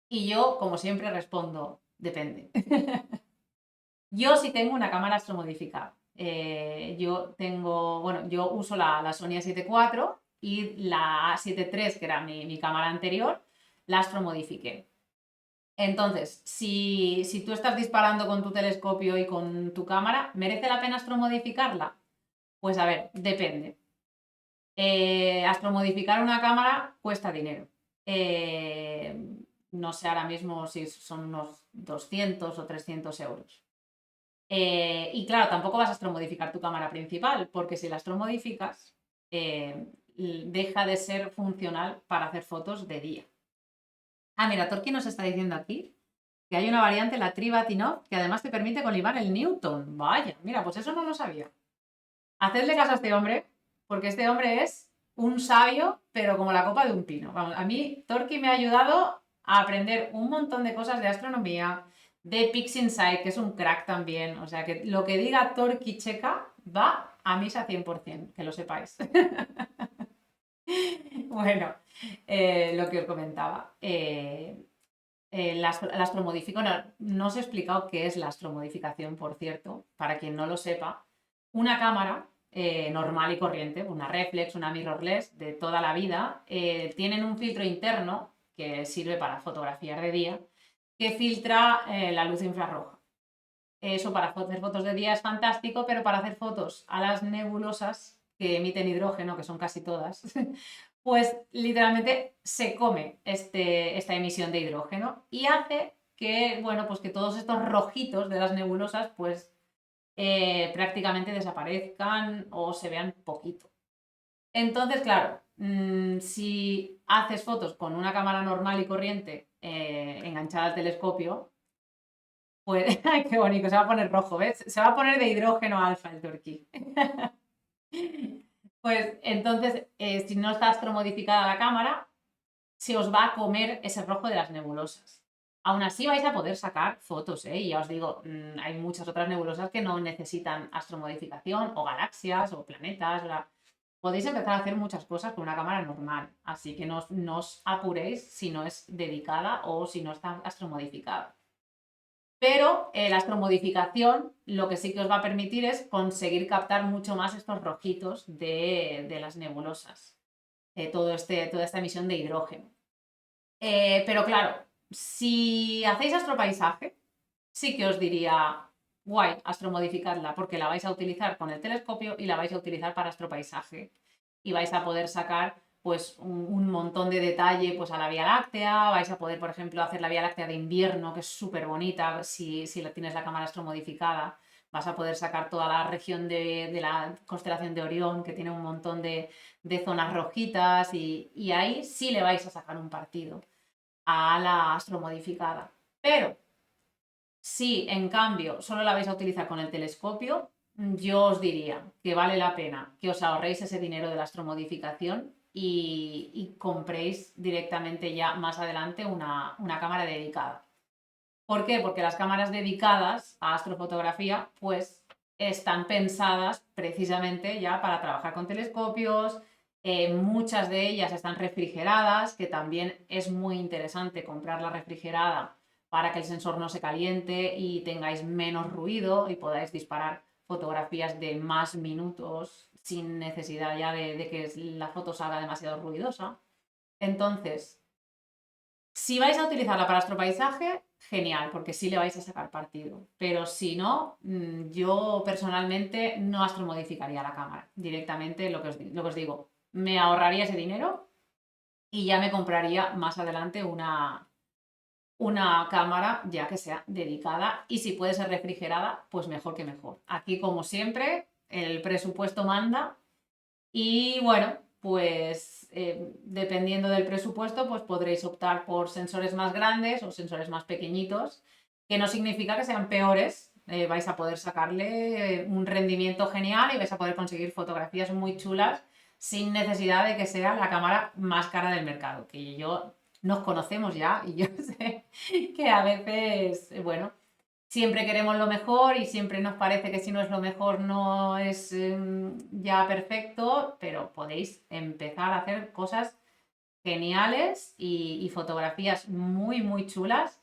Y yo, como siempre, respondo, depende. Yo sí tengo una cámara astromodificada. Yo uso la Sony A7 IV y la A7 III, que era mi cámara anterior, la astromodifiqué. Entonces, si tú estás disparando con tu telescopio y con tu cámara, ¿merece la pena astromodificarla? Pues a ver, depende. Astromodificar una cámara cuesta dinero. No sé ahora mismo si son unos 200 o 300 euros. Y claro, tampoco vas a astromodificar tu cámara principal, porque si la astromodificas, deja de ser funcional para hacer fotos de día. Mira, Torqui nos está diciendo aquí que hay una variante, la Trivatinov, que además te permite colibar el Newton. Vaya, mira, pues eso no lo sabía. Hacedle caso a este hombre, porque este hombre es un sabio, pero como la copa de un pino. Vamos, a mí Torqui me ha ayudado a aprender un montón de cosas de astronomía, de PixInsight, que es un crack también. O sea, que lo que diga Torqui Checa va a misa 100%, que lo sepáis. Bueno, lo que os comentaba. La astromodificación, no os he explicado qué es la astromodificación, por cierto, para quien no lo sepa. Una cámara normal y corriente, una reflex, una mirrorless de toda la vida, tienen un filtro interno que sirve para fotografiar de día, que filtra la luz infrarroja. Eso para hacer fotos de día es fantástico, pero para hacer fotos a las nebulosas que emiten hidrógeno, que son casi todas, pues literalmente se come esta emisión de hidrógeno y hace que, bueno, pues que todos estos rojitos de las nebulosas, pues prácticamente desaparezcan o se vean poquito. Entonces, claro, si haces fotos con una cámara normal y corriente enganchada al telescopio, pues, ay, qué bonito, se va a poner rojo, ¿ves? Se va a poner de hidrógeno alfa el turquí. Pues entonces, si no está astromodificada la cámara, se os va a comer ese rojo de las nebulosas. Aún así vais a poder sacar fotos, ¿eh? Y ya os digo, hay muchas otras nebulosas que no necesitan astromodificación, o galaxias, o planetas. Podéis empezar a hacer muchas cosas con una cámara normal, así que no os apuréis si no es dedicada o si no está astromodificada. Pero la astromodificación lo que sí que os va a permitir es conseguir captar mucho más estos rojitos de las nebulosas, toda esta emisión de hidrógeno. Pero claro, si hacéis astropaisaje, sí que os diría, guay, astromodificadla, porque la vais a utilizar con el telescopio y la vais a utilizar para astropaisaje. Y vais a poder sacar pues un montón de detalle pues a la Vía Láctea, vais a poder, por ejemplo, hacer la Vía Láctea de invierno, que es súper bonita, si tienes la cámara astromodificada, vas a poder sacar toda la región de la constelación de Orión, que tiene un montón de zonas rojitas, y ahí sí le vais a sacar un partido a la astromodificada. Pero si en cambio solo la vais a utilizar con el telescopio, yo os diría que vale la pena que os ahorréis ese dinero de la astromodificación y compréis directamente ya más adelante una cámara dedicada. ¿Por qué? Porque las cámaras dedicadas a astrofotografía pues están pensadas precisamente ya para trabajar con telescopios. Muchas de ellas están refrigeradas, que también es muy interesante comprarla refrigerada para que el sensor no se caliente y tengáis menos ruido y podáis disparar fotografías de más minutos sin necesidad ya de que la foto salga demasiado ruidosa. Entonces, si vais a utilizarla para astropaisaje, genial, porque sí le vais a sacar partido. Pero si no, yo personalmente no astromodificaría la cámara. Directamente lo que os digo, me ahorraría ese dinero y ya me compraría más adelante una cámara ya que sea dedicada y si puede ser refrigerada, pues mejor que mejor. Aquí, como siempre, el presupuesto manda y bueno, pues dependiendo del presupuesto, pues podréis optar por sensores más grandes o sensores más pequeñitos, que no significa que sean peores. Vais a poder sacarle un rendimiento genial y vais a poder conseguir fotografías muy chulas sin necesidad de que sea la cámara más cara del mercado. Que yo nos conocemos ya y yo sé que a veces, bueno, siempre queremos lo mejor y siempre nos parece que si no es lo mejor no es ya perfecto, pero podéis empezar a hacer cosas geniales y fotografías muy, muy chulas.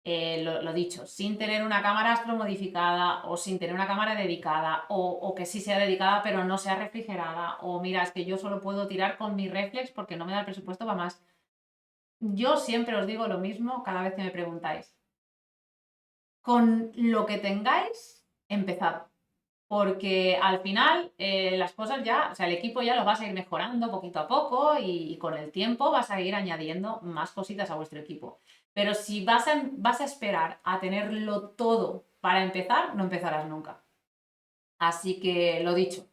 Lo dicho, sin tener una cámara astromodificada o sin tener una cámara dedicada o que sí sea dedicada pero no sea refrigerada o mira, es que yo solo puedo tirar con mi reflex porque no me da el presupuesto para más. Yo siempre os digo lo mismo cada vez que me preguntáis. Con lo que tengáis, empezad. Porque al final las cosas ya, o sea, el equipo ya lo vas a ir mejorando poquito a poco y con el tiempo vas a ir añadiendo más cositas a vuestro equipo. Pero si vas a esperar a tenerlo todo para empezar, no empezarás nunca. Así que lo dicho,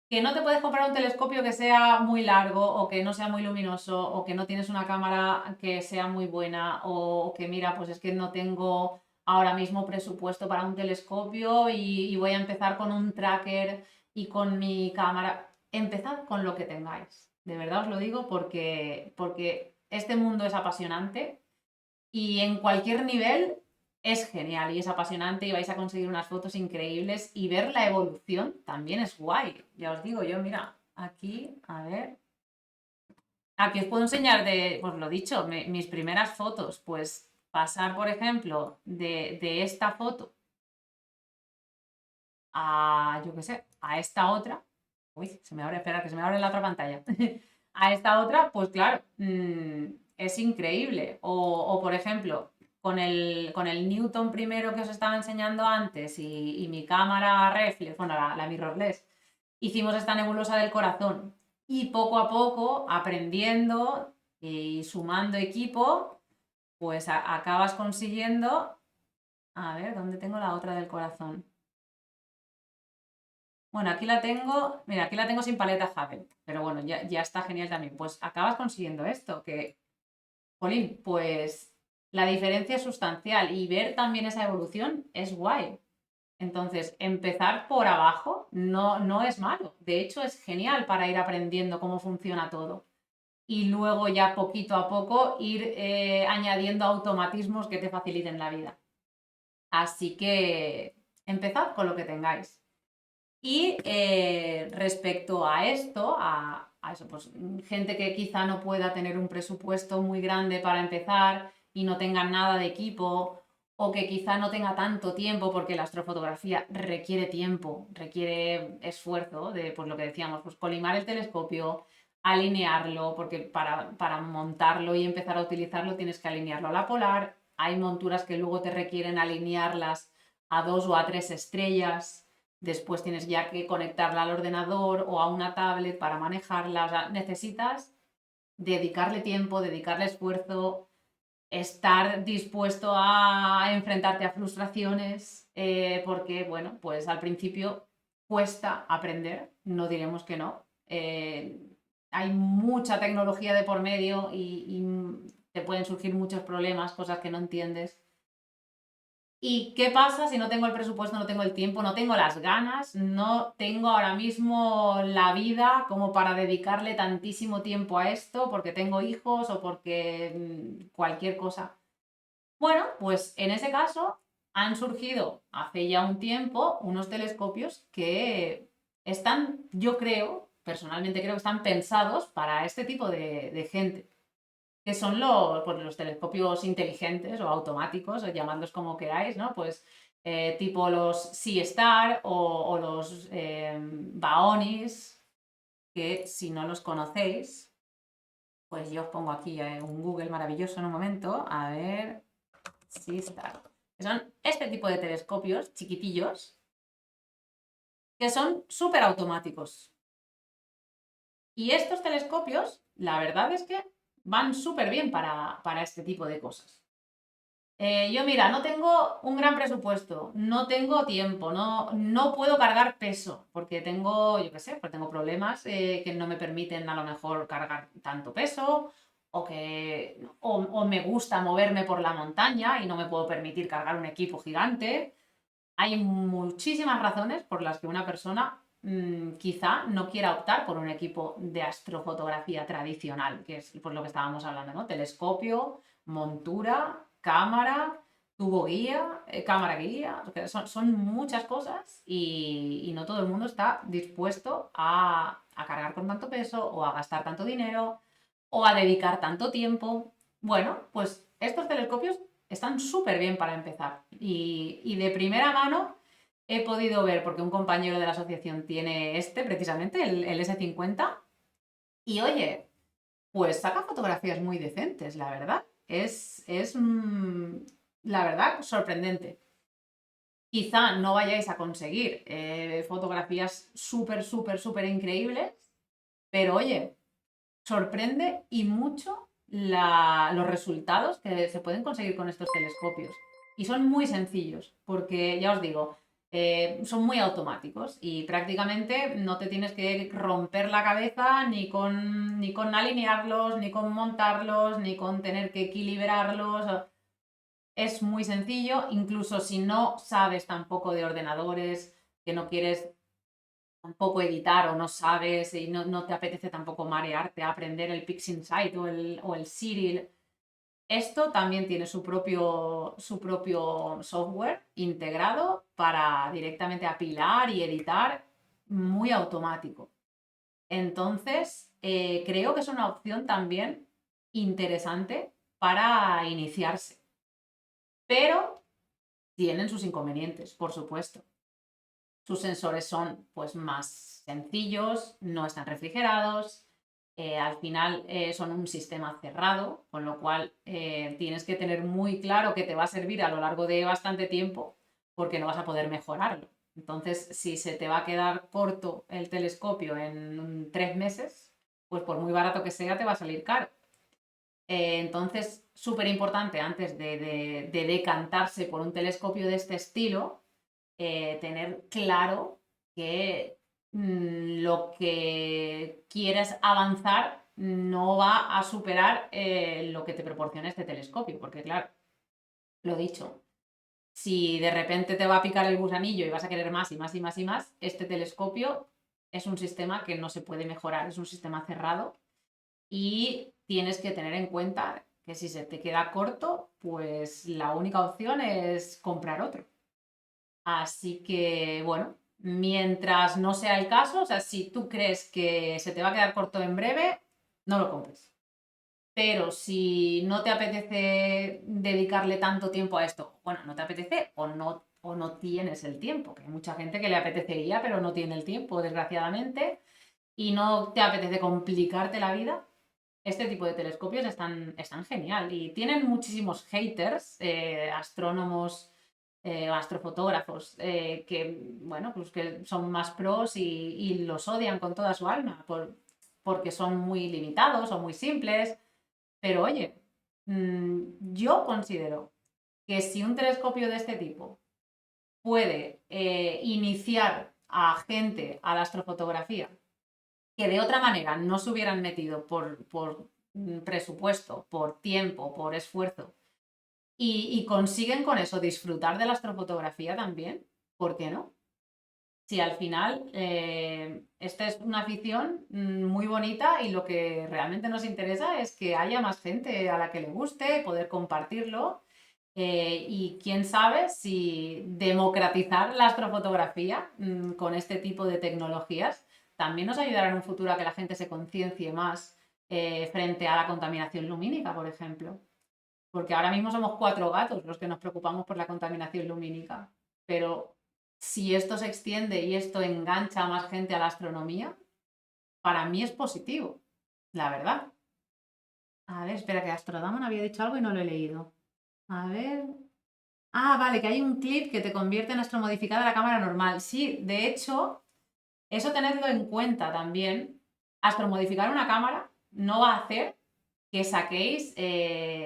Que no te puedes comprar un telescopio que sea muy largo o que no sea muy luminoso o que no tienes una cámara que sea muy buena o que mira, pues es que no tengo ahora mismo presupuesto para un telescopio y voy a empezar con un tracker y con mi cámara. Empezad con lo que tengáis. De verdad os lo digo porque este mundo es apasionante y en cualquier nivel es genial y es apasionante y vais a conseguir unas fotos increíbles y ver la evolución también es guay. Ya os digo yo, mira, aquí, a ver, aquí os puedo enseñar de, pues lo dicho, mis primeras fotos, pues pasar, por ejemplo, de esta foto a, yo qué sé, a esta otra. Uy, se me abre, espera, que se me abre la otra pantalla. A esta otra, pues claro, es increíble. O, por ejemplo, con el Newton primero que os estaba enseñando antes y mi cámara reflex, bueno, la mirrorless, hicimos esta nebulosa del corazón. Y poco a poco, aprendiendo y sumando equipo, pues acabas consiguiendo. A ver, ¿dónde tengo la otra del corazón? Bueno, aquí la tengo, mira, aquí la tengo sin paleta Hubble, pero bueno, ya está genial también. Pues acabas consiguiendo esto, que, jolín, pues la diferencia es sustancial y ver también esa evolución es guay. Entonces, empezar por abajo no es malo, de hecho es genial para ir aprendiendo cómo funciona todo y luego ya poquito a poco ir añadiendo automatismos que te faciliten la vida. Así que empezad con lo que tengáis. Y respecto a esto, a eso, pues gente que quizá no pueda tener un presupuesto muy grande para empezar y no tenga nada de equipo, o que quizá no tenga tanto tiempo, porque la astrofotografía requiere tiempo, requiere esfuerzo, de pues lo que decíamos, pues colimar el telescopio, alinearlo, porque para montarlo y empezar a utilizarlo tienes que alinearlo a la polar. Hay monturas que luego te requieren alinearlas a 2 o a 3 estrellas. Después tienes ya que conectarla al ordenador o a una tablet para manejarla. O sea, necesitas dedicarle tiempo, dedicarle esfuerzo, estar dispuesto a enfrentarte a frustraciones, porque, bueno, pues al principio cuesta aprender, no diremos que no. Hay mucha tecnología de por medio y te pueden surgir muchos problemas, cosas que no entiendes. ¿Y qué pasa si no tengo el presupuesto, no tengo el tiempo, no tengo las ganas, no tengo ahora mismo la vida como para dedicarle tantísimo tiempo a esto porque tengo hijos o porque cualquier cosa? Bueno, pues en ese caso han surgido hace ya un tiempo unos telescopios que están, yo creo, personalmente creo que están pensados para este tipo de gente que son pues, los telescopios inteligentes o automáticos, o llamadlos como queráis, ¿no? Pues tipo los Sea-Star o los Baonis, que si no los conocéis, pues yo os pongo aquí un Google maravilloso en un momento, a ver, Sea-Star. Que son este tipo de telescopios chiquitillos que son súper automáticos. Y estos telescopios, la verdad es que van súper bien para este tipo de cosas. Yo, mira, no tengo un gran presupuesto, no tengo tiempo, no puedo cargar peso, porque tengo, yo qué sé, pues tengo problemas que no me permiten a lo mejor cargar tanto peso, o me gusta moverme por la montaña y no me puedo permitir cargar un equipo gigante. Hay muchísimas razones por las que una persona quizá no quiera optar por un equipo de astrofotografía tradicional, que es por lo que estábamos hablando, ¿no? Telescopio, montura, cámara, tubo guía, cámara guía, son muchas cosas y no todo el mundo está dispuesto a cargar con tanto peso o a gastar tanto dinero o a dedicar tanto tiempo. Bueno, pues estos telescopios están súper bien para empezar. Y de primera mano he podido ver, porque un compañero de la asociación tiene este, precisamente, el S50, y oye, pues saca fotografías muy decentes, la verdad. Es la verdad, sorprendente. Quizá no vayáis a conseguir fotografías súper, súper, súper increíbles, pero oye, sorprende y mucho los resultados que se pueden conseguir con estos telescopios. Y son muy sencillos, porque ya os digo, son muy automáticos y prácticamente no te tienes que romper la cabeza ni con alinearlos, ni con montarlos, ni con tener que equilibrarlos. Es muy sencillo, incluso si no sabes tampoco de ordenadores, que no quieres tampoco editar o no sabes y no te apetece tampoco marearte a aprender el PixInsight o el Cyril. Esto también tiene su propio software integrado para directamente apilar y editar muy automático. Entonces, creo que es una opción también interesante para iniciarse, pero tienen sus inconvenientes, por supuesto. Sus sensores son pues más sencillos, no están refrigerados, al final son un sistema cerrado, con lo cual tienes que tener muy claro que te va a servir a lo largo de bastante tiempo porque no vas a poder mejorarlo. Entonces, si se te va a quedar corto el telescopio en 3 meses, pues por muy barato que sea, te va a salir caro. Entonces, súper importante antes de decantarse por un telescopio de este estilo, tener claro que lo que quieres avanzar no va a superar lo que te proporciona este telescopio, porque claro, lo dicho, si de repente te va a picar el gusanillo y vas a querer más y más y más y más, este telescopio es un sistema que no se puede mejorar, es un sistema cerrado y tienes que tener en cuenta que si se te queda corto, pues la única opción es comprar otro. Así que, bueno, mientras no sea el caso, o sea, si tú crees que se te va a quedar corto en breve, no lo compres. Pero si no te apetece dedicarle tanto tiempo a esto, bueno, no te apetece o no tienes el tiempo, que hay mucha gente que le apetecería, pero no tiene el tiempo, desgraciadamente, y no te apetece complicarte la vida, este tipo de telescopios están genial y tienen muchísimos haters, astrónomos, astrofotógrafos, que, bueno, pues que son más pros y los odian con toda su alma porque son muy limitados o muy simples. Pero oye, yo considero que si un telescopio de este tipo puede iniciar a gente a la astrofotografía que de otra manera no se hubieran metido por presupuesto, por tiempo, por esfuerzo, y consiguen con eso disfrutar de la astrofotografía también, ¿por qué no? Si al final esta es una afición muy bonita y lo que realmente nos interesa es que haya más gente a la que le guste, poder compartirlo y quién sabe si democratizar la astrofotografía con este tipo de tecnologías también nos ayudará en un futuro a que la gente se conciencie más frente a la contaminación lumínica, por ejemplo. Porque ahora mismo somos 4 gatos los que nos preocupamos por la contaminación lumínica. Pero si esto se extiende y esto engancha a más gente a la astronomía, para mí es positivo, la verdad. A ver, espera, que Astrodamon había dicho algo y no lo he leído. A ver. Ah, vale, que hay un clip que te convierte en astromodificada la cámara normal. Sí, de hecho, eso tenedlo en cuenta también. Astromodificar una cámara no va a hacer que saquéis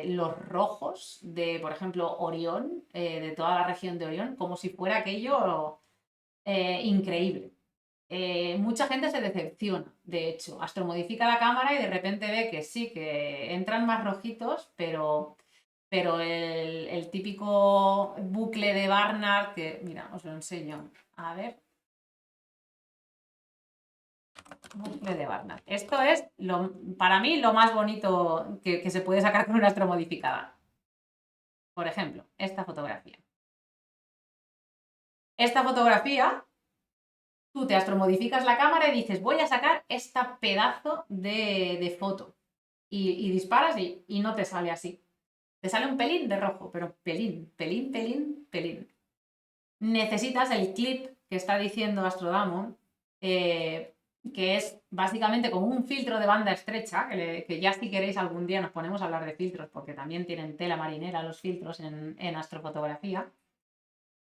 los rojos de, por ejemplo, Orión, de toda la región de Orión, como si fuera aquello increíble. Mucha gente se decepciona, de hecho, astromodifica la cámara y de repente ve que sí, que entran más rojitos, pero el típico bucle de Barnard, que mira, os lo enseño, a ver, bucle de Barnard. Esto es, para mí, lo más bonito que se puede sacar con una astromodificada. Por ejemplo, esta fotografía. Esta fotografía, tú te astromodificas la cámara y dices, voy a sacar esta pedazo de foto. Y disparas y no te sale así. Te sale un pelín de rojo, pero pelín, pelín, pelín, pelín. Necesitas el clip que está diciendo Astrodamon, que es básicamente como un filtro de banda estrecha, que ya si queréis algún día nos ponemos a hablar de filtros, porque también tienen tela marinera los filtros en astrofotografía,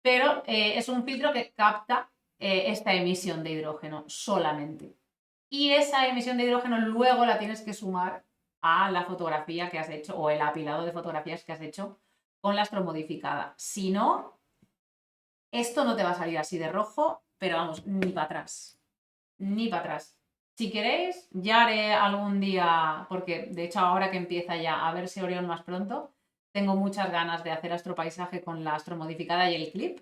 pero es un filtro que capta esta emisión de hidrógeno solamente. Y esa emisión de hidrógeno luego la tienes que sumar a la fotografía que has hecho o el apilado de fotografías que has hecho con la astromodificada. Si no, Esto no te va a salir así de rojo, pero vamos, ni para atrás. Ni para atrás. Si queréis, ya haré algún día, porque de hecho ahora que empieza ya a verse Orión más pronto, tengo muchas ganas de hacer astropaisaje con la astromodificada y el clip.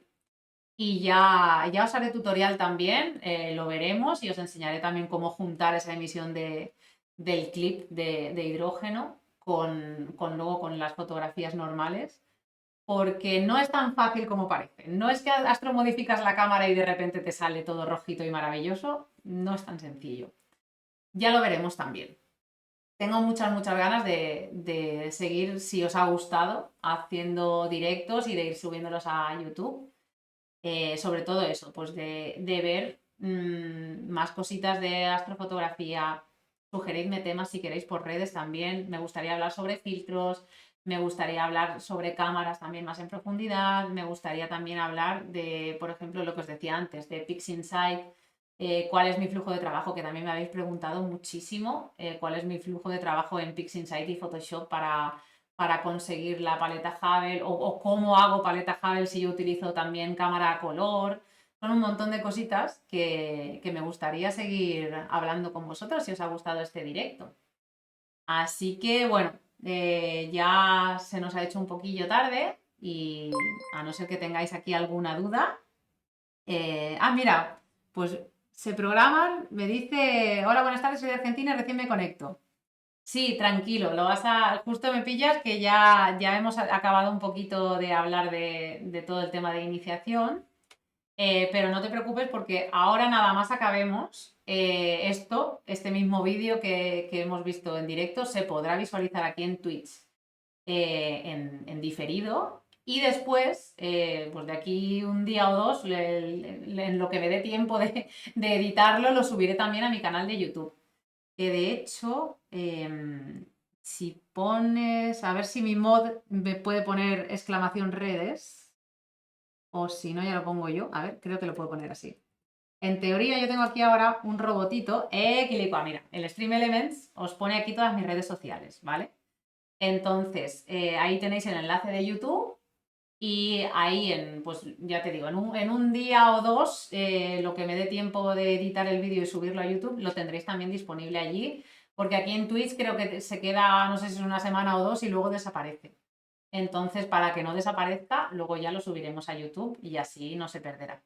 Y ya os haré tutorial también, lo veremos y os enseñaré también cómo juntar esa emisión del clip de hidrógeno luego con las fotografías normales, porque no es tan fácil como parece. No es que astromodificas la cámara y de repente te sale todo rojito y maravilloso, no es tan sencillo. Ya lo veremos también. Tengo muchas ganas de seguir, si os ha gustado, haciendo directos y de ir subiéndolos a YouTube. Sobre todo eso, pues de ver más cositas de astrofotografía. Sugeridme temas si queréis por redes también. Me gustaría hablar sobre filtros, me gustaría hablar sobre cámaras también más en profundidad, me gustaría también hablar de, por ejemplo, lo que os decía antes, de PixInsight, cuál es mi flujo de trabajo, que también me habéis preguntado muchísimo, cuál es mi flujo de trabajo en PixInsight y Photoshop para conseguir la paleta Hubble o cómo hago paleta Hubble si yo utilizo también cámara a color. Son un montón de cositas que me gustaría seguir hablando con vosotros si os ha gustado este directo. Así que bueno, ya se nos ha hecho un poquillo tarde y a no ser que tengáis aquí alguna duda. Mira, pues se programan, me dice, hola, buenas tardes, soy de Argentina, recién me conecto. Sí, tranquilo, justo me pillas que ya hemos acabado un poquito de hablar de todo el tema de iniciación, pero no te preocupes porque ahora nada más acabemos este mismo vídeo que hemos visto en directo se podrá visualizar aquí en Twitch en diferido y después, pues de aquí un día o dos, en lo que me dé tiempo de editarlo, lo subiré también a mi canal de YouTube. Que de hecho, si pones, a ver si mi mod me puede poner exclamación redes, o si no, ya lo pongo yo. A ver, creo que lo puedo poner así. En teoría, yo tengo aquí ahora un robotito. Mira, el Stream Elements os pone aquí todas mis redes sociales, ¿vale? Entonces, ahí tenéis el enlace de YouTube y ahí, pues ya te digo, en un día o dos, lo que me dé tiempo de editar el vídeo y subirlo a YouTube, lo tendréis también disponible allí, porque aquí en Twitch creo que se queda, no sé si es una semana o dos y luego desaparece. Entonces, para que no desaparezca, luego ya lo subiremos a YouTube y así no se perderá.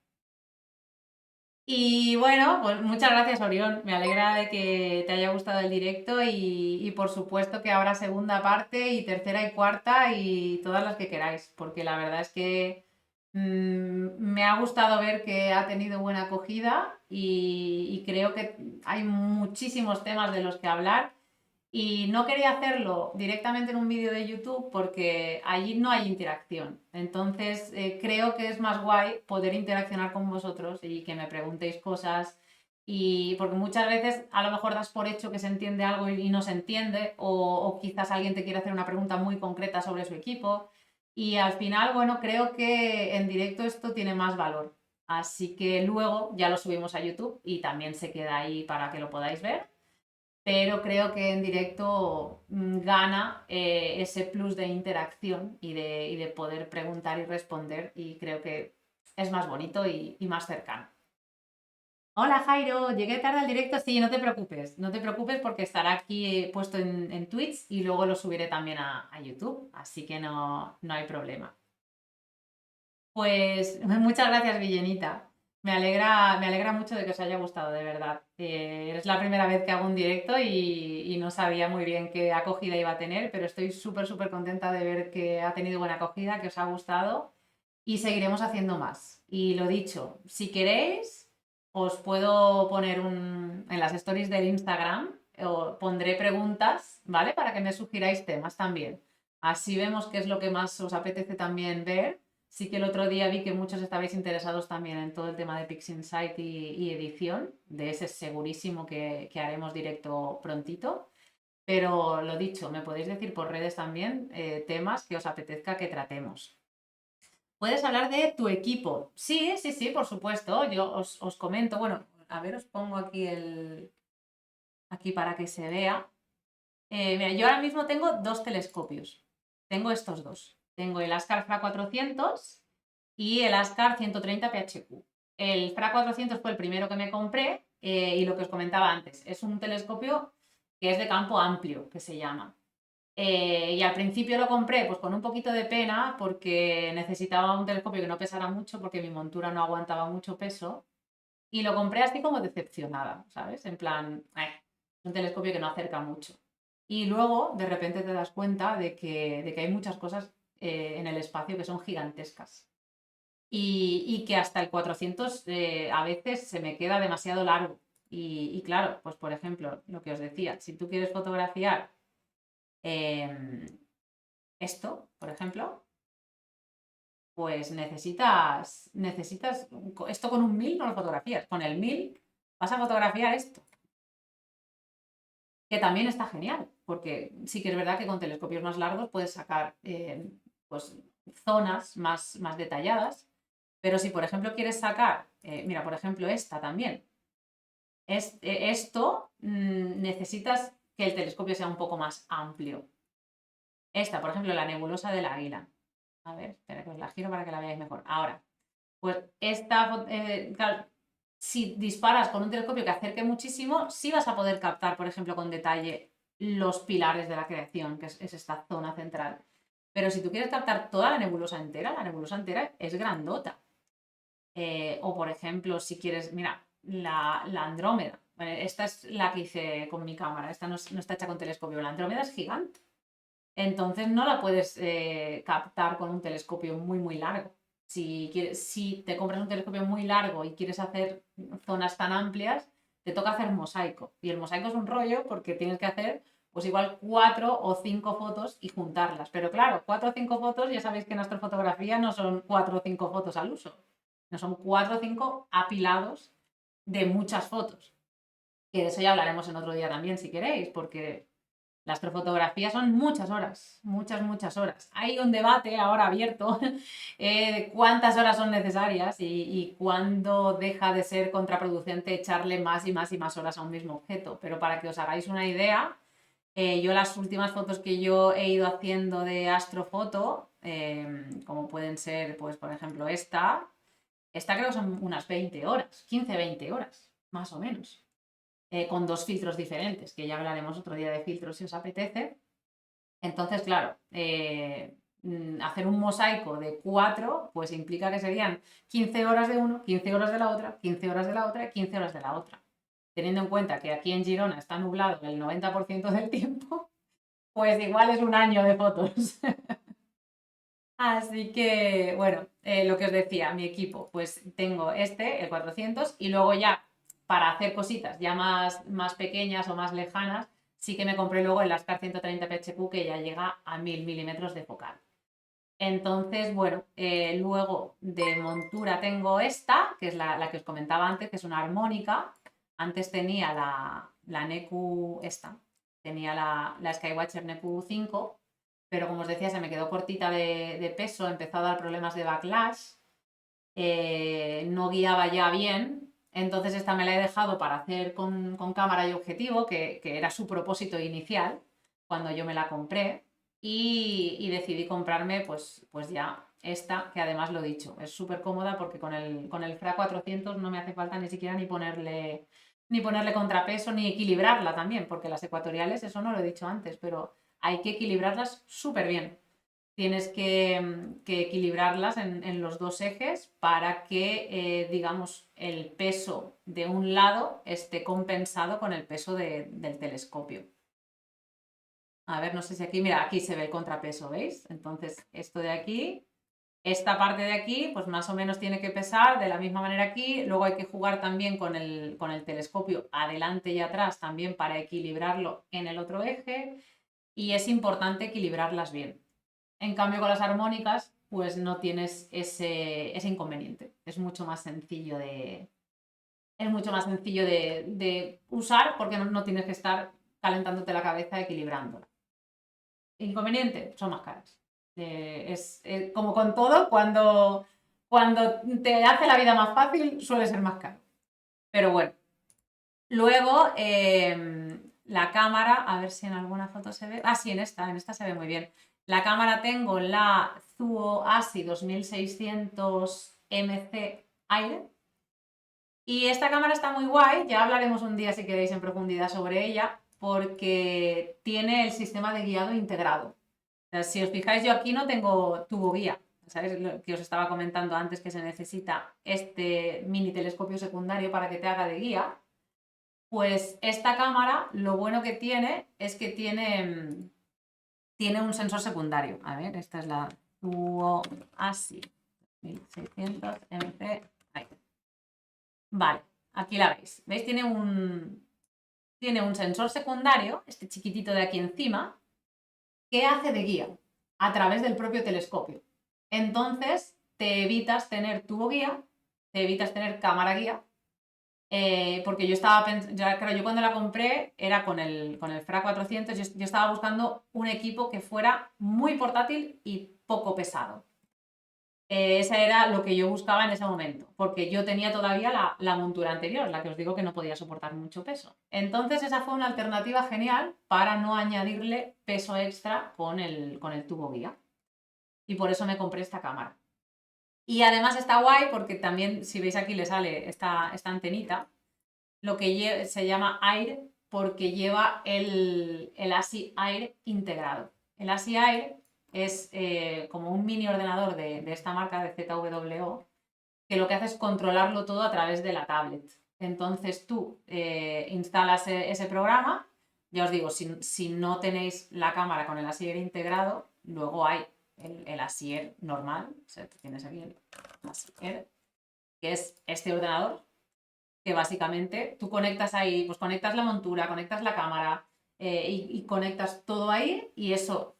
Y bueno, pues muchas gracias, Orión. Me alegra de que te haya gustado el directo y por supuesto que habrá segunda parte y tercera y cuarta y todas las que queráis, porque la verdad es que me ha gustado ver que ha tenido buena acogida y creo que hay muchísimos temas de los que hablar y no quería hacerlo directamente en un vídeo de YouTube porque allí no hay interacción. Entonces, creo que es más guay poder interaccionar con vosotros y que me preguntéis cosas. Y porque muchas veces a lo mejor das por hecho que se entiende algo y no se entiende, o quizás alguien te quiere hacer una pregunta muy concreta sobre su equipo. Y al final, bueno, creo que en directo esto tiene más valor. Así que luego ya lo subimos a YouTube y también se queda ahí para que lo podáis ver, pero creo que en directo gana ese plus de interacción y de poder preguntar y responder y creo que es más bonito y más cercano. Hola Jairo, llegué tarde al directo, sí, no te preocupes, no te preocupes porque estará aquí puesto en Twitch y luego lo subiré también a YouTube, así que no hay problema. Pues muchas gracias, Villenita. Me alegra mucho de que os haya gustado, de verdad. Es la primera vez que hago un directo y no sabía muy bien qué acogida iba a tener, pero estoy súper contenta de ver que ha tenido buena acogida, que os ha gustado y seguiremos haciendo más. Y lo dicho, si queréis, os puedo poner en las stories del Instagram, pondré preguntas, ¿vale? Para que me sugiráis temas también. Así vemos qué es lo que más os apetece también ver. Sí que el otro día vi que muchos estabais interesados también en todo el tema de PixInsight y edición. De ese segurísimo que haremos directo prontito. Pero lo dicho, me podéis decir por redes también temas que os apetezca que tratemos. Puedes hablar de tu equipo. Sí, por supuesto. Yo os comento. Bueno, a ver, os pongo aquí para que se vea. Mira, yo ahora mismo tengo dos telescopios. Tengo estos dos. Tengo el Ascar FRA 400 y el Askar 130 PHQ. El FRA 400 fue el primero que me compré y lo que os comentaba antes, es un telescopio que es de campo amplio, que se llama. Y al principio lo compré pues con un poquito de pena porque necesitaba un telescopio que no pesara mucho porque mi montura no aguantaba mucho peso y lo compré así como decepcionada, ¿sabes? En plan, es un telescopio que no acerca mucho. Y luego de repente te das cuenta de que hay muchas cosas en el espacio que son gigantescas y que hasta el 400 a veces se me queda demasiado largo. Y claro, pues por ejemplo, lo que os decía, si tú quieres fotografiar eh, esto, por ejemplo, pues necesitas, esto con un 1000 no lo fotografías, con el 1000 vas a fotografiar esto, que también está genial, porque sí que es verdad que con telescopios más largos puedes sacar pues, zonas más detalladas, pero si por ejemplo quieres sacar, mira, por ejemplo esta también, esto necesitas que el telescopio sea un poco más amplio. Esta, por ejemplo, la nebulosa del Águila. A ver, espera que os la giro para que la veáis mejor. Ahora, pues esta, claro, si disparas con un telescopio que acerque muchísimo, sí vas a poder captar, por ejemplo, con detalle los pilares de la creación, que es esta zona central. Pero si tú quieres captar toda la nebulosa entera es grandota. O por ejemplo, si quieres, mira, la Andrómeda. Esta es la que hice con mi cámara, esta no está hecha con telescopio. La Andrómeda es gigante. Entonces no la puedes captar con un telescopio muy largo. Si te compras un telescopio muy largo y quieres hacer zonas tan amplias, te toca hacer mosaico. Y el mosaico es un rollo porque tienes que hacer pues igual 4 o 5 fotos y juntarlas. Pero claro, 4 o 5 fotos, ya sabéis que en astrofotografía no son 4 o 5 fotos al uso, no son 4 o 5 apilados de muchas fotos. Que de eso ya hablaremos en otro día también si queréis, porque la astrofotografía son muchas horas, muchas horas. Hay un debate ahora abierto de cuántas horas son necesarias y cuándo deja de ser contraproducente echarle más y más horas a un mismo objeto. Pero para que os hagáis una idea, yo las últimas fotos que yo he ido haciendo de astrofoto, como pueden ser, pues por ejemplo esta creo que son unas 20 horas, 15 20 horas, más o menos con 2 filtros diferentes, que ya hablaremos otro día de filtros si os apetece. Entonces, claro, hacer un mosaico de 4, pues implica que serían 15 horas de uno, 15 horas de la otra, 15 horas de la otra, 15 horas de la otra. Teniendo en cuenta que aquí en Girona está nublado el 90% del tiempo, pues igual es un año de fotos. Así que, bueno, lo que os decía, mi equipo, pues tengo el 400, y luego ya para hacer cositas ya más pequeñas o más lejanas, sí que me compré luego el Askar 130 PHQ que ya llega a 1000 milímetros de focal. Entonces, bueno, luego de montura tengo esta, que es la que os comentaba antes, que es una armónica. Antes tenía la Neku esta, tenía la Skywatcher Neku 5, pero como os decía, se me quedó cortita de peso, empezó a dar problemas de backlash, no guiaba ya bien, entonces esta me la he dejado para hacer con cámara y objetivo, que era su propósito inicial cuando yo me la compré, y decidí comprarme pues ya esta, que además lo he dicho, es súper cómoda porque con el FRA 400 no me hace falta ni siquiera ni ponerle contrapeso, ni equilibrarla también, porque las ecuatoriales, eso no lo he dicho antes, pero hay que equilibrarlas súper bien. Tienes que equilibrarlas en los dos ejes para que, digamos, el peso de un lado esté compensado con el peso del telescopio. A ver, no sé si aquí, mira, aquí se ve el contrapeso, ¿veis? Entonces, esto de aquí, esta parte de aquí, pues más o menos tiene que pesar de la misma manera aquí. Luego hay que jugar también con el telescopio adelante y atrás también para equilibrarlo en el otro eje. Y es importante equilibrarlas bien. En cambio, con las armónicas, pues no tienes ese inconveniente. Es mucho más sencillo de usar porque no tienes que estar calentándote la cabeza equilibrándola. Inconveniente, son más caras. Es como con todo, cuando te hace la vida más fácil, suele ser más caro. Pero bueno, luego, la cámara, a ver si en alguna foto se ve. Ah, sí, en esta se ve muy bien. La cámara tengo la Zuo ASI 2600 MC Aire. Y esta cámara está muy guay, ya hablaremos un día si queréis en profundidad sobre ella, porque tiene el sistema de guiado integrado. O sea, si os fijáis, yo aquí no tengo tubo guía. ¿Sabes lo que os estaba comentando antes, que se necesita este mini telescopio secundario para que te haga de guía? Pues esta cámara, lo bueno que tiene es que tiene un sensor secundario. A ver, esta es la Zuo ASI 1600 MC. Ahí. Vale, aquí la veis. ¿Veis? Tiene un sensor secundario, este chiquitito de aquí encima, que hace de guía a través del propio telescopio. Entonces, te evitas tener tubo guía, te evitas tener cámara guía, porque yo estaba pensando, claro, yo cuando la compré era con el FRA 400, yo estaba buscando un equipo que fuera muy portátil y poco pesado. Esa era lo que yo buscaba en ese momento, porque yo tenía todavía la montura anterior, la que os digo que no podía soportar mucho peso. Entonces esa fue una alternativa genial para no añadirle peso extra con el tubo guía. Y por eso me compré esta cámara. Y además está guay porque también, si veis aquí, le sale esta antenita, lo que se llama Air porque lleva el ASI Air integrado. El ASI Air es como un mini ordenador de esta marca de ZWO, que lo que hace es controlarlo todo a través de la tablet. Entonces tú instalas ese programa, ya os digo, si no tenéis la cámara con el ASI Air integrado, luego hay el ASI Air normal, o sea, tienes aquí el ASI Air, que es este ordenador que básicamente tú conectas ahí, pues conectas la montura, conectas la cámara y conectas todo ahí y eso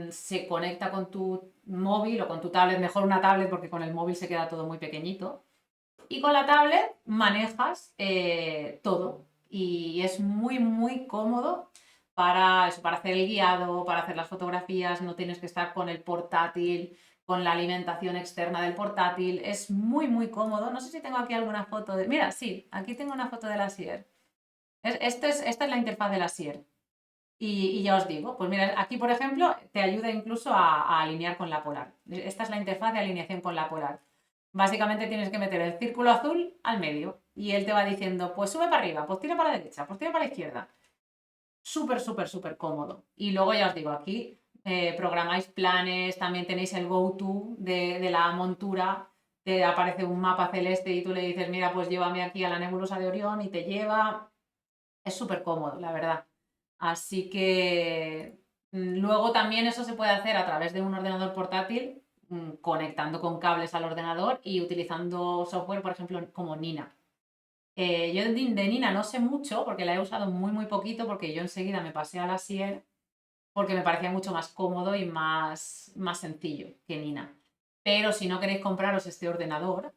se conecta con tu móvil o con tu tablet, mejor una tablet porque con el móvil se queda todo muy pequeñito. Y con la tablet manejas todo y es muy, muy cómodo para eso, para hacer el guiado, para hacer las fotografías, no tienes que estar con el portátil, con la alimentación externa del portátil, es muy, muy cómodo. No sé si tengo aquí alguna foto de... Mira, sí, aquí tengo una foto de la Sierra. Esta es la interfaz de la Sierra. Y ya os digo, pues mira, aquí por ejemplo te ayuda incluso a alinear con la polar. Esta es la interfaz de alineación con la polar. Básicamente tienes que meter el círculo azul al medio y él te va diciendo, pues sube para arriba, pues tira para la derecha, pues tira para la izquierda. Súper, súper, súper cómodo. Y luego ya os digo, aquí programáis planes, también tenéis el go-to de la montura, te aparece un mapa celeste y tú le dices, mira, pues llévame aquí a la nebulosa de Orión y te lleva. Es súper cómodo, la verdad. Así que luego también eso se puede hacer a través de un ordenador portátil, conectando con cables al ordenador y utilizando software, por ejemplo, como Nina. Yo de Nina no sé mucho porque la he usado muy, muy poquito porque yo enseguida me pasé a la Sierra porque me parecía mucho más cómodo y más sencillo que Nina. Pero si no queréis compraros este ordenador,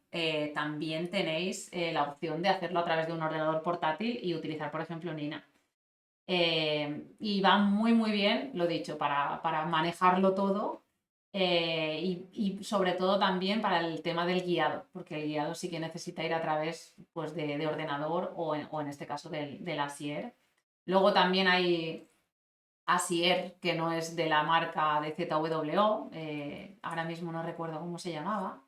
también tenéis la opción de hacerlo a través de un ordenador portátil y utilizar, por ejemplo, Nina. Y va muy, muy bien, lo dicho, para manejarlo todo y sobre todo también para el tema del guiado, porque el guiado sí que necesita ir a través pues, de ordenador o en este caso del Asier. Luego también hay Asier, que no es de la marca de ZWO, ahora mismo no recuerdo cómo se llamaba,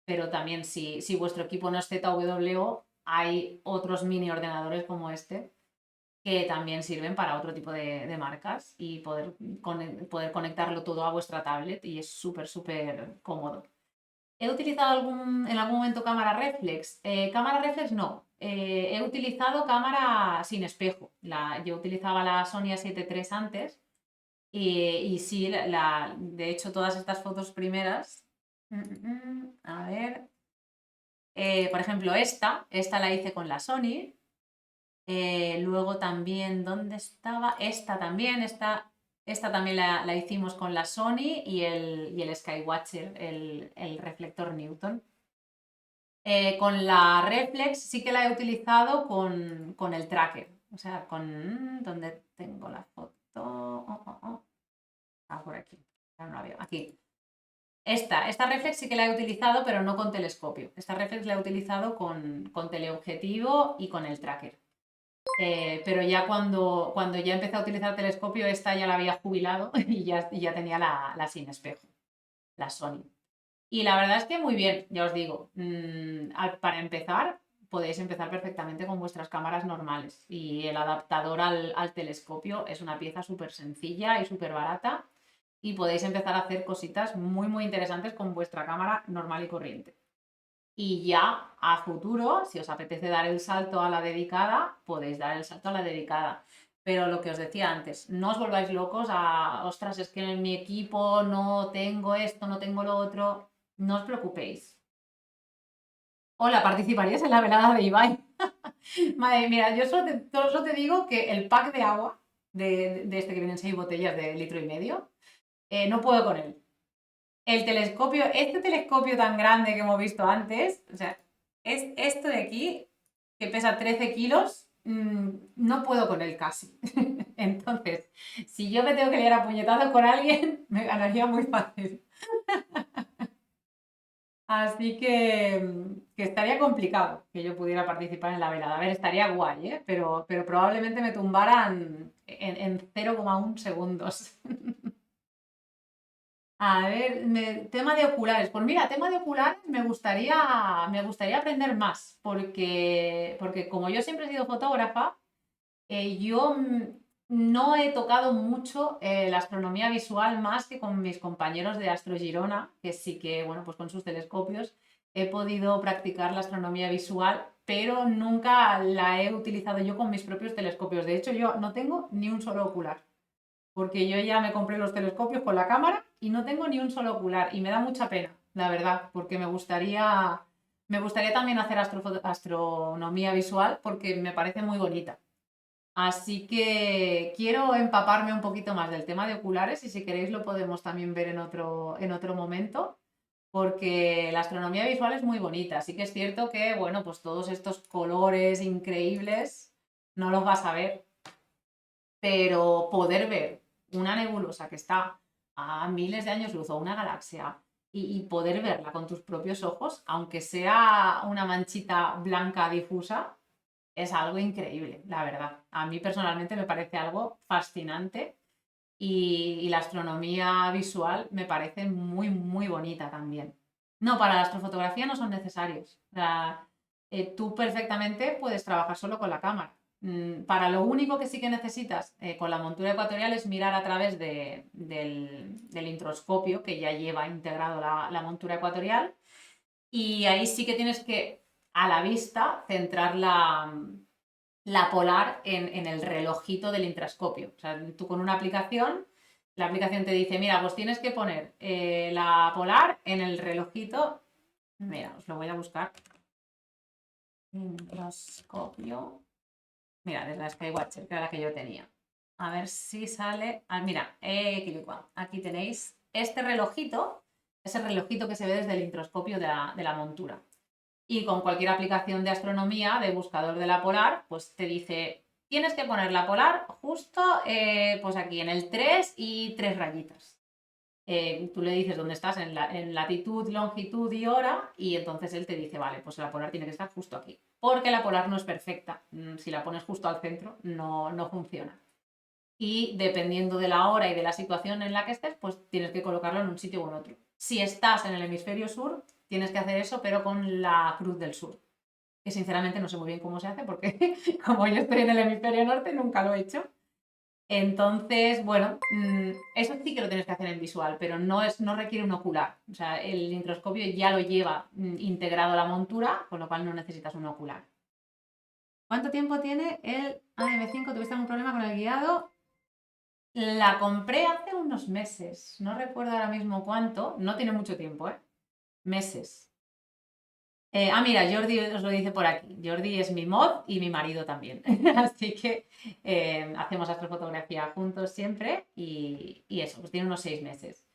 pero también si vuestro equipo no es ZWO, hay otros mini ordenadores como este que también sirven para otro tipo de marcas y poder conectarlo todo a vuestra tablet y es súper, súper cómodo. ¿He utilizado en algún momento cámara reflex? Cámara reflex no. He utilizado cámara sin espejo. Yo utilizaba la Sony A7 III antes y sí, de hecho todas estas fotos primeras, a ver, por ejemplo esta la hice con la Sony. Luego también, ¿dónde estaba? Esta también la hicimos con la Sony y el Skywatcher, el reflector Newton. Con la Reflex sí que la he utilizado con el tracker. O sea, ¿dónde tengo la foto? Ah, por aquí. No la veo. Aquí. Esta Reflex sí que la he utilizado, pero no con telescopio. Esta Reflex la he utilizado con teleobjetivo y con el tracker. pero ya cuando ya empecé a utilizar telescopio, esta ya la había jubilado y ya tenía la sin espejo, la Sony. Y la verdad es que muy bien, ya os digo, para empezar, podéis empezar perfectamente con vuestras cámaras normales y el adaptador al telescopio es una pieza súper sencilla y súper barata y podéis empezar a hacer cositas muy, muy interesantes con vuestra cámara normal y corriente. Y ya a futuro, si os apetece dar el salto a la dedicada, podéis dar el salto a la dedicada. Pero lo que os decía antes, no os volváis locos ostras, es que en mi equipo no tengo esto, no tengo lo otro. No os preocupéis. Hola, ¿participarías en la velada de Ibai? Madre mía, yo solo te digo que el pack de agua, de este que vienen 6 botellas de 1,5 litros, no puedo con él. El telescopio, este telescopio tan grande que hemos visto antes, o sea, es esto de aquí, que pesa 13 kilos, no puedo con él casi. Entonces, si yo me tengo que liar a puñetazos con alguien, me ganaría muy fácil. Así que estaría complicado que yo pudiera participar en la velada. A ver, estaría guay, ¿eh? Pero probablemente me tumbaran en 0,1 segundos. A ver, tema de oculares. Pues mira, tema de oculares me gustaría aprender más, porque como yo siempre he sido fotógrafa, yo no he tocado mucho la astronomía visual más que con mis compañeros de Astro Girona, que sí que, bueno, pues con sus telescopios he podido practicar la astronomía visual, pero nunca la he utilizado yo con mis propios telescopios. De hecho, yo no tengo ni un solo ocular porque yo ya me compré los telescopios con la cámara y no tengo ni un solo ocular y me da mucha pena, la verdad, porque me gustaría también hacer astronomía visual porque me parece muy bonita. Así que quiero empaparme un poquito más del tema de oculares y si queréis lo podemos también ver en otro momento, porque la astronomía visual es muy bonita. Sí que es cierto que, bueno, pues todos estos colores increíbles no los vas a ver, pero poder ver una nebulosa que está a miles de años luz o una galaxia y poder verla con tus propios ojos, aunque sea una manchita blanca difusa, es algo increíble, la verdad. A mí personalmente me parece algo fascinante y la astronomía visual me parece muy, muy bonita también. No, para la astrofotografía no son necesarios. O sea, tú perfectamente puedes trabajar solo con la cámara. Para lo único que sí que necesitas con la montura ecuatorial es mirar a través del introscopio que ya lleva integrado la montura ecuatorial y ahí sí que tienes que, a la vista, centrar la polar en el relojito del intrascopio. O sea, tú con una aplicación, la aplicación te dice, mira, pues tienes que poner la polar en el relojito. Mira, os lo voy a buscar. Intrascopio. Mira, de la Skywatcher, que era la que yo tenía. A ver si sale. Ah, mira, aquí tenéis este relojito. Es el relojito que se ve desde el introscopio de la montura. Y con cualquier aplicación de astronomía, de buscador de la polar, pues te dice, tienes que poner la polar justo pues aquí en el 3 y 3 rayitas. Tú le dices dónde estás en latitud, longitud y hora y entonces él te dice, vale, pues la polar tiene que estar justo aquí. Porque la polar no es perfecta. Si la pones justo al centro, no funciona. Y dependiendo de la hora y de la situación en la que estés, pues tienes que colocarlo en un sitio u en otro. Si estás en el hemisferio sur, tienes que hacer eso, pero con la cruz del sur. Que sinceramente no sé muy bien cómo se hace, porque como yo estoy en el hemisferio norte, nunca lo he hecho. Entonces, bueno, eso sí que lo tienes que hacer en visual, pero no requiere un ocular. O sea, el microscopio ya lo lleva integrado a la montura, con lo cual no necesitas un ocular. ¿Cuánto tiempo tiene el AM5? ¿Tuviste algún problema con el guiado? La compré hace unos meses, no recuerdo ahora mismo cuánto, no tiene mucho tiempo, ¿eh? Meses. Mira, Jordi os lo dice por aquí. Jordi es mi mod y mi marido también. Así que hacemos astrofotografía juntos siempre y eso, pues tiene unos 6 meses.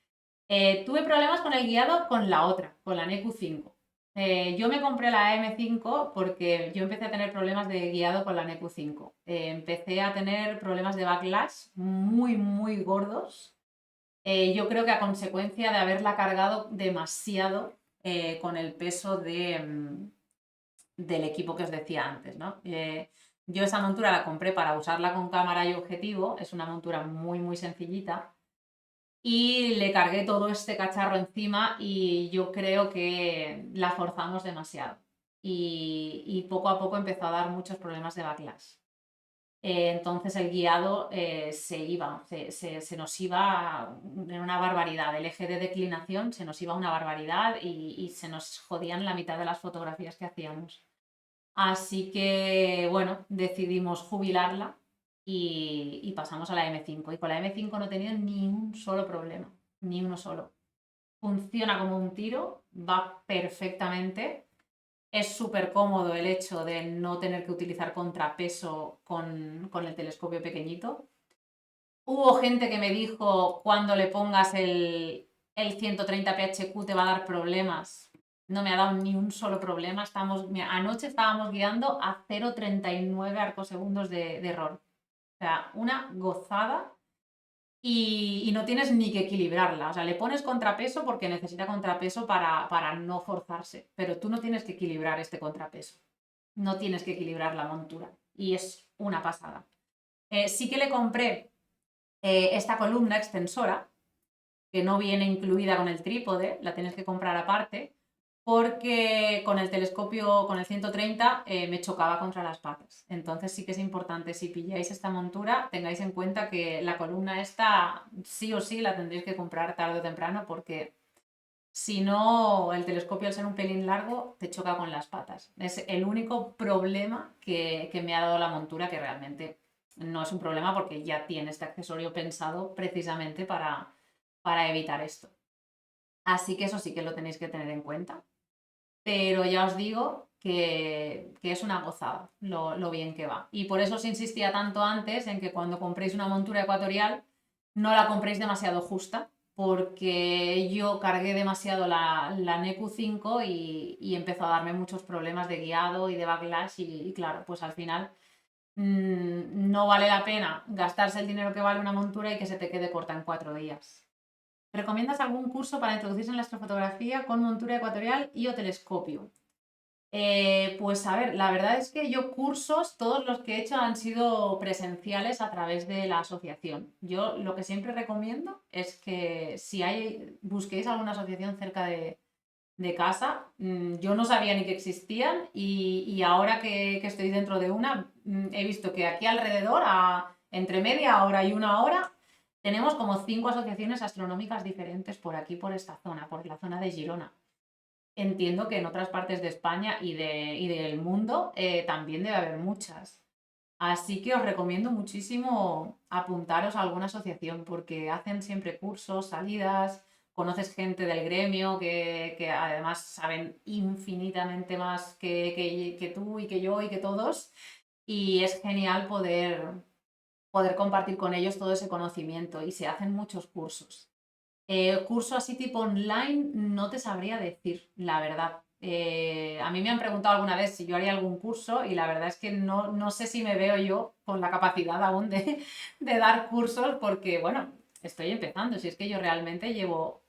Tuve problemas con el guiado con la otra, con la NEQ5. Yo me compré la M5 porque yo empecé a tener problemas de guiado con la NEQ5. Empecé a tener problemas de backlash muy, muy gordos. Yo creo que a consecuencia de haberla cargado demasiado con el peso del equipo que os decía antes, ¿no? Yo esa montura la compré para usarla con cámara y objetivo, es una montura muy muy sencillita y le cargué todo este cacharro encima y yo creo que la forzamos demasiado y poco a poco empezó a dar muchos problemas de backlash. Entonces el guiado se nos iba en una barbaridad. El eje de declinación se nos iba una barbaridad y se nos jodían la mitad de las fotografías que hacíamos. Así que, bueno, decidimos jubilarla y pasamos a la M5. Y con la M5 no he tenido ni un solo problema, ni uno solo. Funciona como un tiro, va perfectamente. Es súper cómodo el hecho de no tener que utilizar contrapeso con el telescopio pequeñito. Hubo gente que me dijo, cuando le pongas el 130 PHQ te va a dar problemas. No me ha dado ni un solo problema. Anoche estábamos guiando a 0,39 arcosegundos de error. O sea, una gozada y no tienes ni que equilibrarla. O sea, le pones contrapeso porque necesita contrapeso para no forzarse, pero tú no tienes que equilibrar este contrapeso. No tienes que equilibrar la montura y es una pasada. Sí que le compré esta columna extensora, que no viene incluida con el trípode, la tienes que comprar aparte, porque con el telescopio, con el 130, me chocaba contra las patas. Entonces sí que es importante, si pilláis esta montura, tengáis en cuenta que la columna esta sí o sí la tendréis que comprar tarde o temprano, porque si no, el telescopio al ser un pelín largo te choca con las patas. Es el único problema que me ha dado la montura, que realmente no es un problema porque ya tiene este accesorio pensado precisamente para evitar esto. Así que eso sí que lo tenéis que tener en cuenta. Pero ya os digo que es una gozada lo bien que va. Y por eso os insistía tanto antes en que cuando compréis una montura ecuatorial no la compréis demasiado justa, porque yo cargué demasiado la NECU 5 y empezó a darme muchos problemas de guiado y de backlash y claro, pues al final no vale la pena gastarse el dinero que vale una montura y que se te quede corta en 4 días. ¿Recomiendas algún curso para introducirse en la astrofotografía con montura ecuatorial y o telescopio? Pues a ver, la verdad es que yo cursos, todos los que he hecho han sido presenciales a través de la asociación. Yo lo que siempre recomiendo es que si busquéis alguna asociación cerca de casa. Yo no sabía ni que existían y ahora que estoy dentro de una, he visto que aquí alrededor, entre media hora y una hora, tenemos como 5 asociaciones astronómicas diferentes por aquí, por esta zona, por la zona de Girona. Entiendo que en otras partes de España y del mundo también debe haber muchas. Así que os recomiendo muchísimo apuntaros a alguna asociación porque hacen siempre cursos, salidas, conoces gente del gremio que además saben infinitamente más que tú y que yo y que todos y es genial poder compartir con ellos todo ese conocimiento y se hacen muchos cursos. Curso así tipo online no te sabría decir, la verdad. A mí me han preguntado alguna vez si yo haría algún curso y la verdad es que no sé si me veo yo con la capacidad aún de dar cursos porque, bueno, estoy empezando. Si es que yo realmente llevo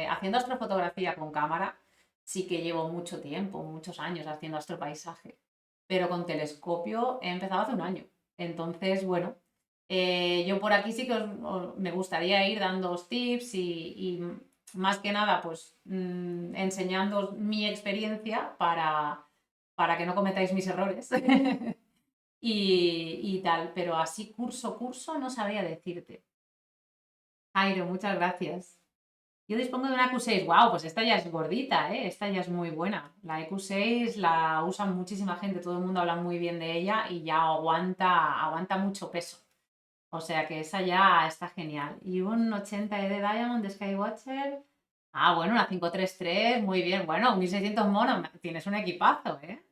haciendo astrofotografía con cámara, sí que llevo mucho tiempo, muchos años haciendo astropaisaje, pero con telescopio he empezado hace un año. Entonces, bueno, yo por aquí sí que me gustaría ir dando tips y más que nada, pues enseñando mi experiencia para que no cometáis mis errores y tal, pero así curso no sabría decirte. Jairo, muchas gracias. Yo dispongo de una EQ6, wow, pues esta ya es gordita, ¿eh? Esta ya es muy buena. La EQ6 la usa muchísima gente, todo el mundo habla muy bien de ella y ya aguanta mucho peso. O sea que esa ya está genial. Y un 80 de Diamond de Skywatcher. Ah, bueno, una 533, muy bien. Bueno, 1600 monos, tienes un equipazo, ¿eh?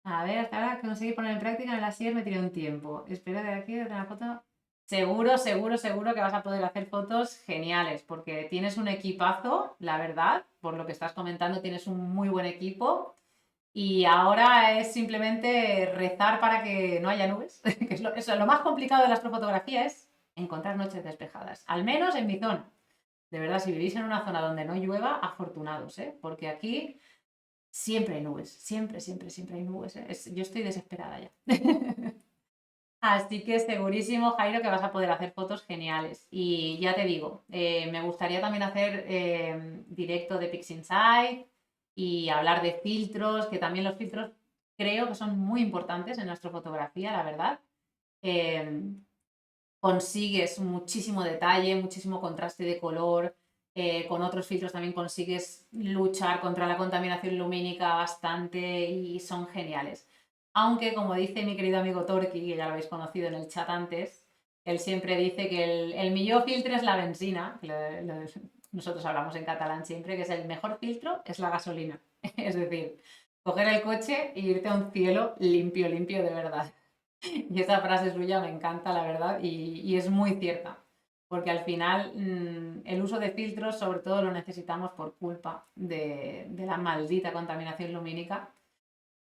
A ver, hasta ahora que conseguí poner en práctica en la SIER me tiré un tiempo. Espero de aquí de una foto. Seguro que vas a poder hacer fotos geniales, porque tienes un equipazo, la verdad, por lo que estás comentando, tienes un muy buen equipo. Y ahora es simplemente rezar para que no haya nubes, que lo más complicado de la astrofotografía es encontrar noches despejadas, al menos en mi zona. De verdad, si vivís en una zona donde no llueva, afortunados, ¿eh? Porque aquí siempre hay nubes, siempre, siempre, siempre hay nubes, ¿eh? Yo estoy desesperada ya. Así que segurísimo, Jairo, que vas a poder hacer fotos geniales. Y ya te digo, me gustaría también hacer directo de PixInsight y hablar de filtros, que también los filtros creo que son muy importantes en nuestra fotografía, la verdad. Eh, consigues muchísimo detalle, muchísimo contraste de color. Con otros filtros también consigues luchar contra la contaminación lumínica bastante y son geniales. Aunque, como dice mi querido amigo Torqui, que ya lo habéis conocido en el chat antes, él siempre dice que el millor filtro es la benzina. Nosotros hablamos en catalán siempre, que es el mejor filtro es la gasolina. Es decir, coger el coche e irte a un cielo limpio, limpio de verdad. Y esa frase suya me encanta, la verdad, y es muy cierta, porque al final el uso de filtros sobre todo lo necesitamos por culpa de la maldita contaminación lumínica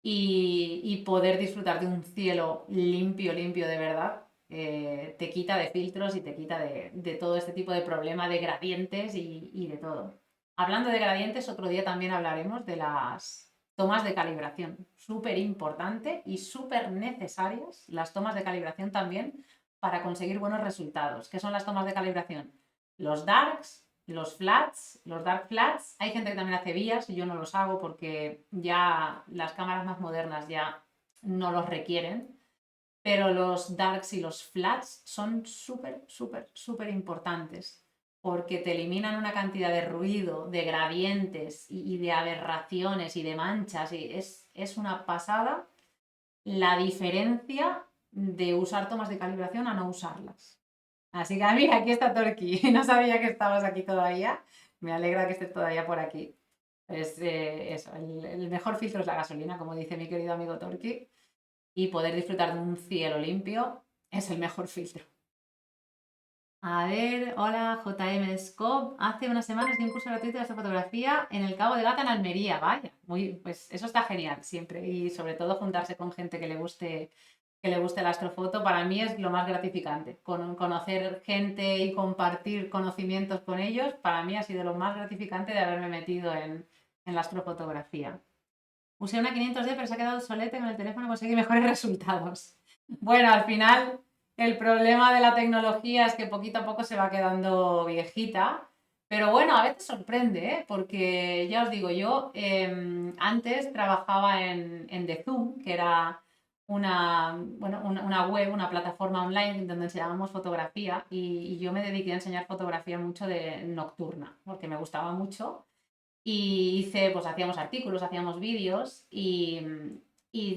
y poder disfrutar de un cielo limpio, limpio de verdad, te quita de filtros y te quita de todo este tipo de problema de gradientes y de todo. Hablando de gradientes, otro día también hablaremos de las tomas de calibración. Súper importante y súper necesarias las tomas de calibración también para conseguir buenos resultados. ¿Qué son las tomas de calibración? Los darks, los flats, los dark flats. Hay gente que también hace vías, yo no los hago porque ya las cámaras más modernas ya no los requieren, pero los darks y los flats son súper, súper, súper importantes porque te eliminan una cantidad de ruido, de gradientes y de aberraciones y de manchas y es una pasada la diferencia de usar tomas de calibración a no usarlas. Así que mira, aquí está Torqui. No sabía que estabas aquí todavía. Me alegra que estés todavía por aquí. Es eso, el mejor filtro es la gasolina, como dice mi querido amigo Torqui. Y poder disfrutar de un cielo limpio es el mejor filtro. A ver, hola JM Scope. Hace unas semanas di un curso gratuito de esta fotografía en el Cabo de Gata en Almería. Vaya, pues eso está genial siempre. Y sobre todo juntarse con gente que le guste la astrofoto, para mí es lo más gratificante. Conocer gente y compartir conocimientos con ellos, para mí ha sido lo más gratificante de haberme metido en la astrofotografía. Usé una 500D, pero se ha quedado solete con el teléfono y conseguí mejores resultados. Bueno, al final el problema de la tecnología es que poquito a poco se va quedando viejita, pero bueno, a veces sorprende, ¿eh? Porque ya os digo, yo antes trabajaba en The Zoom, que era una web, una plataforma online donde enseñábamos fotografía y yo me dediqué a enseñar fotografía mucho de nocturna, porque me gustaba mucho y hice, pues hacíamos artículos, hacíamos vídeos y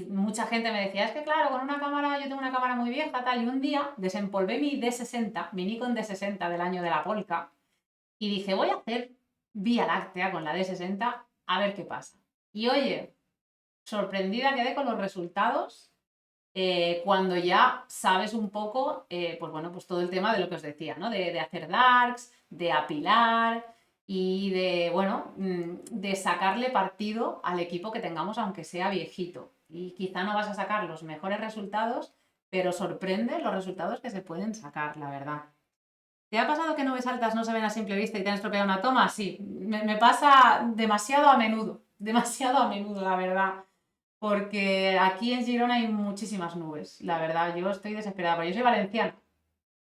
mucha gente me decía, es que claro, con una cámara, yo tengo una cámara muy vieja, tal, y un día desempolvé mi D60, mi Nikon D60 del año de la Polka, y dije, voy a hacer Vía Láctea con la D60 a ver qué pasa. Y oye, sorprendida quedé con los resultados cuando ya sabes un poco, pues bueno, pues todo el tema de lo que os decía, ¿no? De hacer darks, de apilar y de, bueno, de sacarle partido al equipo que tengamos, aunque sea viejito. Y quizá no vas a sacar los mejores resultados, pero sorprende los resultados que se pueden sacar, la verdad. ¿Te ha pasado que nubes altas no se ven a simple vista y te han estropeado una toma? Sí, me pasa demasiado a menudo, la verdad. Porque aquí en Girona hay muchísimas nubes, la verdad, yo estoy desesperada, porque yo soy valenciana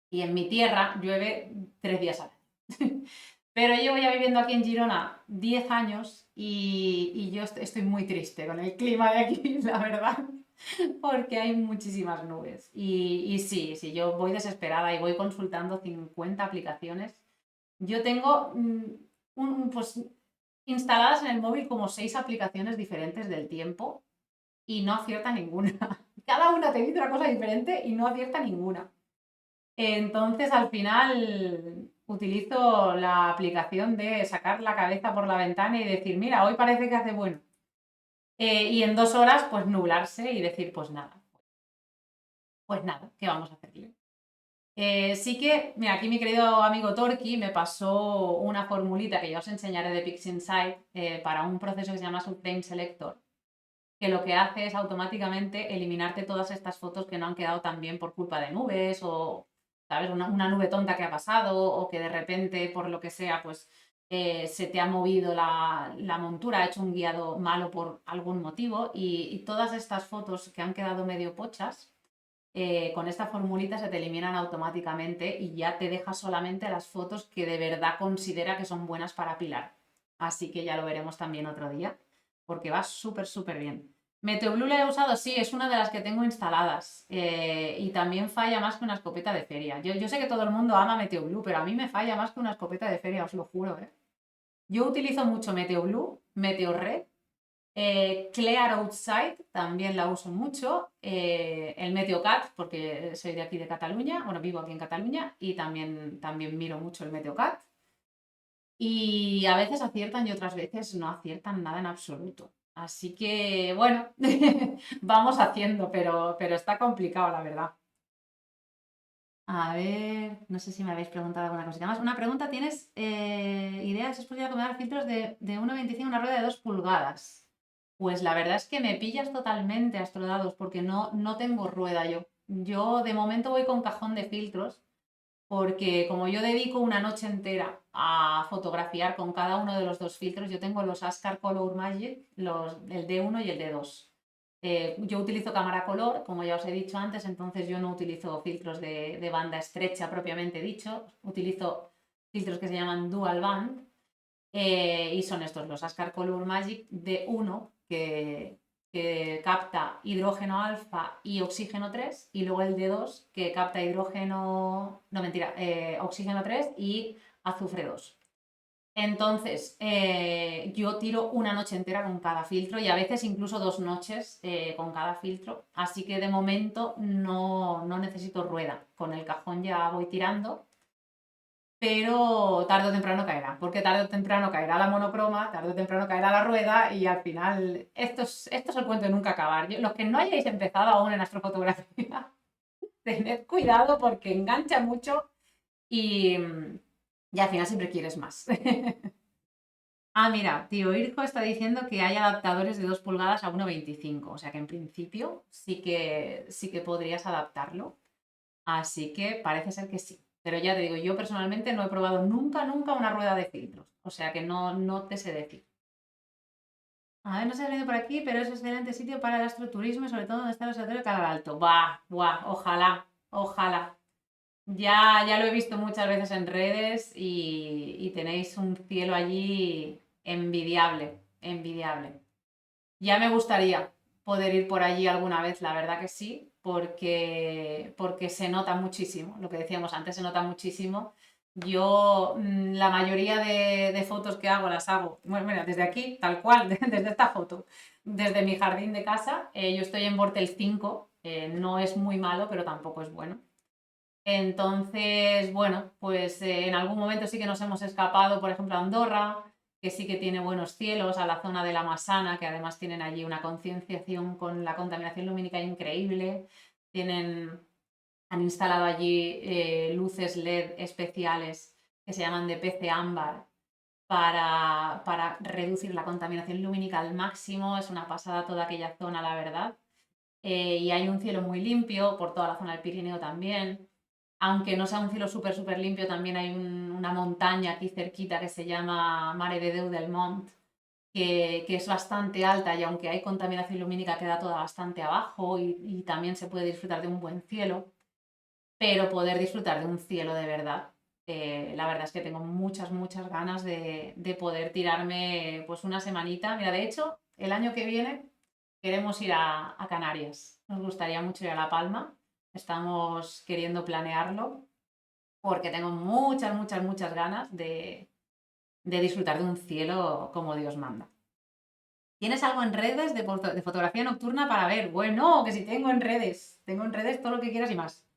y en mi tierra llueve 3 días al año. Pero llevo ya viviendo aquí en Girona 10 años y yo estoy muy triste con el clima de aquí, la verdad, porque hay muchísimas nubes. Y sí, sí, yo voy desesperada y voy consultando 50 aplicaciones. Yo tengo pues, instaladas en el móvil como 6 aplicaciones diferentes del tiempo y no acierta ninguna. Cada una te dice una cosa diferente y no acierta ninguna. Entonces, al final, utilizo la aplicación de sacar la cabeza por la ventana y decir, mira, hoy parece que hace bueno. Y en 2 horas, pues nublarse y decir, pues nada, ¿qué vamos a hacerle? Sí que, mira, aquí mi querido amigo Torqui me pasó una formulita que ya os enseñaré de PixInsight para un proceso que se llama Subframe Selector, que lo que hace es automáticamente eliminarte todas estas fotos que no han quedado tan bien por culpa de nubes o, ¿sabes? Una nube tonta que ha pasado o que de repente, por lo que sea, pues se te ha movido la montura, ha hecho un guiado malo por algún motivo y todas estas fotos que han quedado medio pochas, con esta formulita se te eliminan automáticamente y ya te deja solamente las fotos que de verdad considera que son buenas para apilar. Así que ya lo veremos también otro día, porque va súper, súper bien. Meteoblue la he usado, sí, es una de las que tengo instaladas y también falla más que una escopeta de feria. Yo sé que todo el mundo ama Meteoblue, pero a mí me falla más que una escopeta de feria, os lo juro, ¿eh? Yo utilizo mucho Meteoblue, Meteorred, Clear Outside también la uso mucho, el Meteocat, porque soy de aquí de Cataluña, bueno, vivo aquí en Cataluña y también miro mucho el Meteocat. Y a veces aciertan y otras veces no aciertan nada en absoluto. Así que, bueno, vamos haciendo, pero está complicado, la verdad. A ver, no sé si me habéis preguntado alguna cosita más. Una pregunta, ¿tienes ideas? ¿Es posible acomodar filtros de 1,25 en una rueda de 2 pulgadas? Pues la verdad es que me pillas totalmente, Astrodados, porque no tengo rueda yo. Yo de momento voy con cajón de filtros, porque como yo dedico una noche entera a fotografiar con cada uno de los dos filtros, yo tengo los Ascar Color Magic, el D1 y el D2. Yo utilizo cámara color, como ya os he dicho antes, entonces yo no utilizo filtros de banda estrecha propiamente dicho, utilizo filtros que se llaman Dual Band y son estos, los Ascar Color Magic D1 que capta hidrógeno alfa y oxígeno 3 y luego el D2 que capta hidrógeno, no mentira, oxígeno 3 y azufre 2. Entonces, yo tiro una noche entera con cada filtro y a veces incluso 2 noches con cada filtro. Así que de momento no necesito rueda. Con el cajón ya voy tirando, pero tarde o temprano caerá. Porque tarde o temprano caerá la monocroma, tarde o temprano caerá la rueda y al final esto es el cuento de nunca acabar. Los que no hayáis empezado aún en astrofotografía, tened cuidado porque engancha mucho y al final siempre quieres más. Ah, mira, tío Irjo está diciendo que hay adaptadores de 2 pulgadas a 1,25, o sea que en principio sí que podrías adaptarlo, así que parece ser que sí. Pero ya te digo, yo personalmente no he probado nunca una rueda de filtros, o sea que no te sé decir. A ver, no se ha venido por aquí, pero es excelente sitio para el astroturismo y sobre todo donde está el observatorio de Calar Alto. Buah, ojalá. Ya lo he visto muchas veces en redes y tenéis un cielo allí envidiable, envidiable. Ya me gustaría poder ir por allí alguna vez, la verdad que sí, porque se nota muchísimo, lo que decíamos antes, se nota muchísimo. Yo la mayoría de fotos que hago las hago, bueno, mira, desde aquí, tal cual, desde esta foto, desde mi jardín de casa. Yo estoy en Bortel 5, no es muy malo, pero tampoco es bueno. Entonces, bueno, pues en algún momento sí que nos hemos escapado, por ejemplo, a Andorra, que sí que tiene buenos cielos, a la zona de la Massana, que además tienen allí una concienciación con la contaminación lumínica increíble. Han instalado allí luces LED especiales que se llaman de PC ámbar para reducir la contaminación lumínica al máximo. Es una pasada toda aquella zona, la verdad. Y hay un cielo muy limpio por toda la zona del Pirineo también. Aunque no sea un cielo súper limpio, también hay una montaña aquí cerquita que se llama Mare de Déu del Mont, que es bastante alta y aunque hay contaminación lumínica queda toda bastante abajo y también se puede disfrutar de un buen cielo, pero poder disfrutar de un cielo de verdad, la verdad es que tengo muchas ganas de poder tirarme pues una semanita. Mira, de hecho, el año que viene queremos ir a Canarias. Nos gustaría mucho ir a La Palma. Estamos queriendo planearlo porque tengo muchas ganas de disfrutar de un cielo como Dios manda. ¿Tienes algo en redes de fotografía nocturna para ver? Bueno, que si tengo en redes todo lo que quieras y más.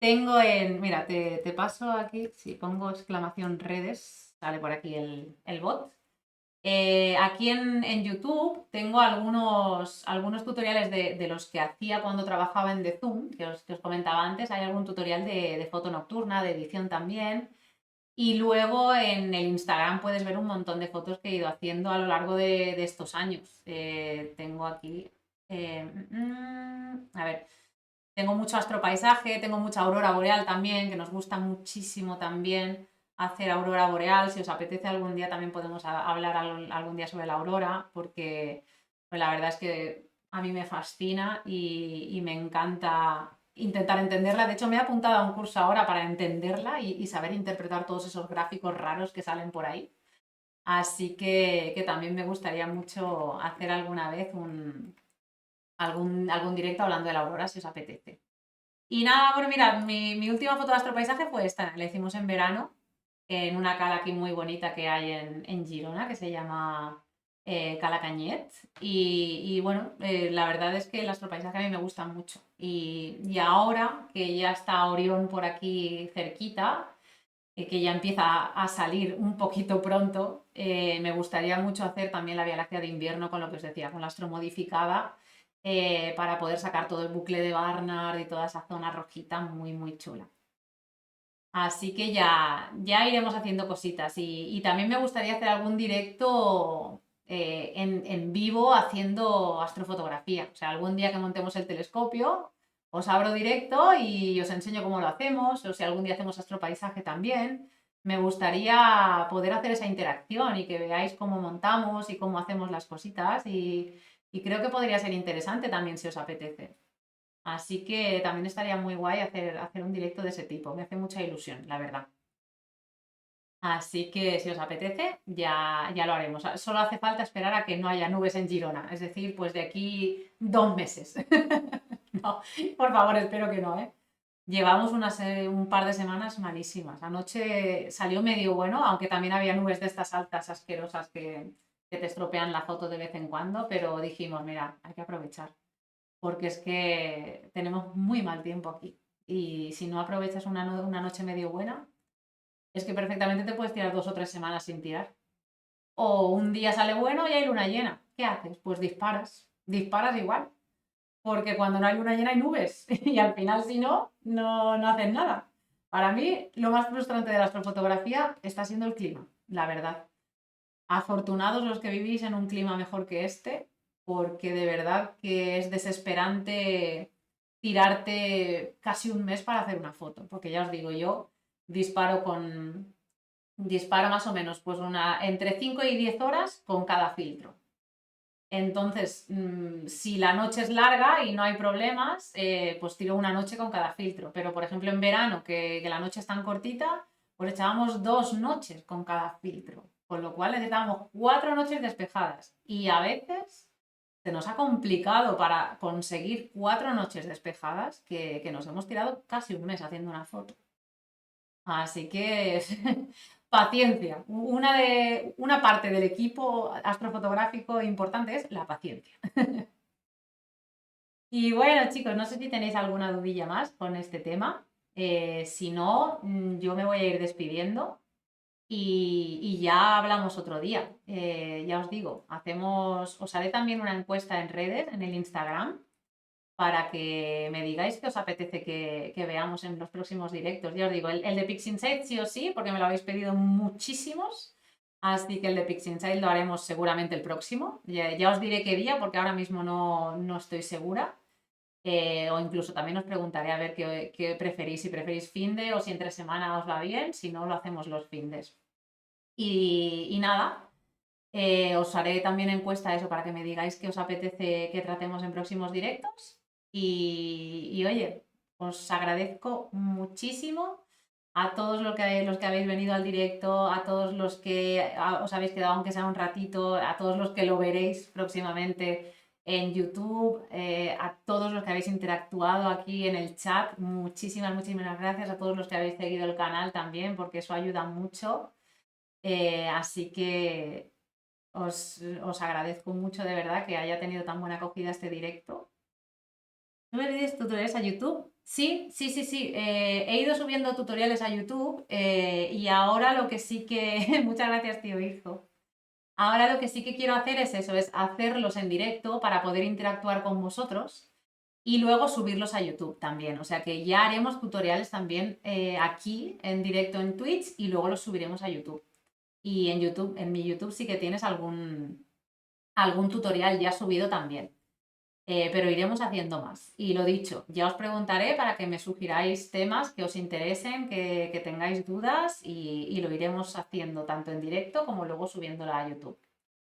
Mira, te paso aquí, si pongo exclamación redes, sale por aquí el bot. Aquí en YouTube tengo algunos tutoriales de los que hacía cuando trabajaba en The Zoom, que os comentaba antes. Hay algún tutorial de foto nocturna, de edición también. Y luego en el Instagram puedes ver un montón de fotos que he ido haciendo a lo largo de estos años. Tengo aquí, a ver, tengo mucho astropaisaje, tengo mucha aurora boreal también, que nos gusta muchísimo también. hacer aurora boreal. Si os apetece algún día también podemos hablar algún día sobre la aurora, porque pues, la verdad es que a mí me fascina y me encanta intentar entenderla. De hecho, me he apuntado a un curso ahora para entenderla y saber interpretar todos esos gráficos raros que salen por ahí. Así que también me gustaría mucho hacer alguna vez algún directo hablando de la aurora, si os apetece. Y nada, bueno, mira, mi última foto de astropaisaje fue esta, la hicimos en verano, en una cala aquí muy bonita que hay en Girona, que se llama Cala Cañet. Y bueno, la verdad es que el astropaisaje a mí me gusta mucho. Y ahora que ya está Orión por aquí cerquita, que ya empieza a salir un poquito pronto, me gustaría mucho hacer también la Vía Láctea de invierno con lo que os decía, con la astromodificada, para poder sacar todo el bucle de Barnard y toda esa zona rojita muy, muy chula. Así que ya iremos haciendo cositas y también me gustaría hacer algún directo en vivo haciendo astrofotografía. O sea, algún día que montemos el telescopio, os abro directo y os enseño cómo lo hacemos, o si algún día hacemos astropaisaje también. Me gustaría poder hacer esa interacción y que veáis cómo montamos y cómo hacemos las cositas y creo que podría ser interesante también si os apetece. Así que también estaría muy guay hacer un directo de ese tipo. Me hace mucha ilusión, la verdad. Así que si os apetece, ya lo haremos. Solo hace falta esperar a que no haya nubes en Girona. Es decir, pues de aquí 2 meses. No, por favor, espero que no, ¿eh? Llevamos un par de semanas malísimas. Anoche salió medio bueno, aunque también había nubes de estas altas asquerosas que te estropean la foto de vez en cuando, pero dijimos, mira, hay que aprovechar porque es que tenemos muy mal tiempo aquí. Y si no aprovechas una noche medio buena, es que perfectamente te puedes tirar 2 o 3 semanas sin tirar. O un día sale bueno y hay luna llena. ¿Qué haces? Pues disparas igual. Porque cuando no hay luna llena hay nubes. Y al final, si no, no haces nada. Para mí, lo más frustrante de la astrofotografía está siendo el clima, la verdad. Afortunados los que vivís en un clima mejor que este, porque de verdad que es desesperante tirarte casi un mes para hacer una foto, porque ya os digo, yo disparo disparo más o menos pues entre 5 y 10 horas con cada filtro. Entonces, si la noche es larga y no hay problemas, pues tiro una noche con cada filtro. Pero, por ejemplo, en verano, que la noche es tan cortita, pues echábamos 2 noches con cada filtro. Con lo cual necesitábamos 4 noches despejadas. Y a veces se nos ha complicado para conseguir 4 noches despejadas que nos hemos tirado casi un mes haciendo una foto. Así que paciencia. Una parte del equipo astrofotográfico importante es la paciencia. Y bueno, chicos, no sé si tenéis alguna dudilla más con este tema. Si no, yo me voy a ir despidiendo y ya hablamos otro día. Ya os digo, os haré también una encuesta en redes, en el Instagram, para que me digáis qué os apetece que veamos en los próximos directos. Ya os digo, el de PixInsight sí o sí, porque me lo habéis pedido muchísimos. Así que el de PixInsight lo haremos seguramente el próximo. Ya os diré qué día, porque ahora mismo no estoy segura. O incluso también os preguntaré a ver qué preferís, si preferís finde o si entre semana os va bien, si no lo hacemos los findes. Y nada, os haré también encuesta eso para que me digáis qué os apetece que tratemos en próximos directos. Y oye, os agradezco muchísimo a todos los que habéis venido al directo, a todos los que os habéis quedado aunque sea un ratito, a todos los que lo veréis próximamente en YouTube, a todos los que habéis interactuado aquí en el chat. Muchísimas gracias a todos los que habéis seguido el canal también, porque eso ayuda mucho. Así que os agradezco mucho de verdad que haya tenido tan buena acogida este directo. ¿No me pides tutoriales a YouTube? Sí. He ido subiendo tutoriales a YouTube y ahora lo que sí que... Muchas gracias, tío hijo. Ahora lo que sí que quiero hacer es eso, es hacerlos en directo para poder interactuar con vosotros y luego subirlos a YouTube también. O sea que ya haremos tutoriales también aquí en directo en Twitch y luego los subiremos a YouTube. Y en YouTube, en mi YouTube sí que tienes algún tutorial ya subido también. pero iremos haciendo más. Y lo dicho, ya os preguntaré para que me sugiráis temas que os interesen, que tengáis dudas y lo iremos haciendo tanto en directo como luego subiéndolo a YouTube.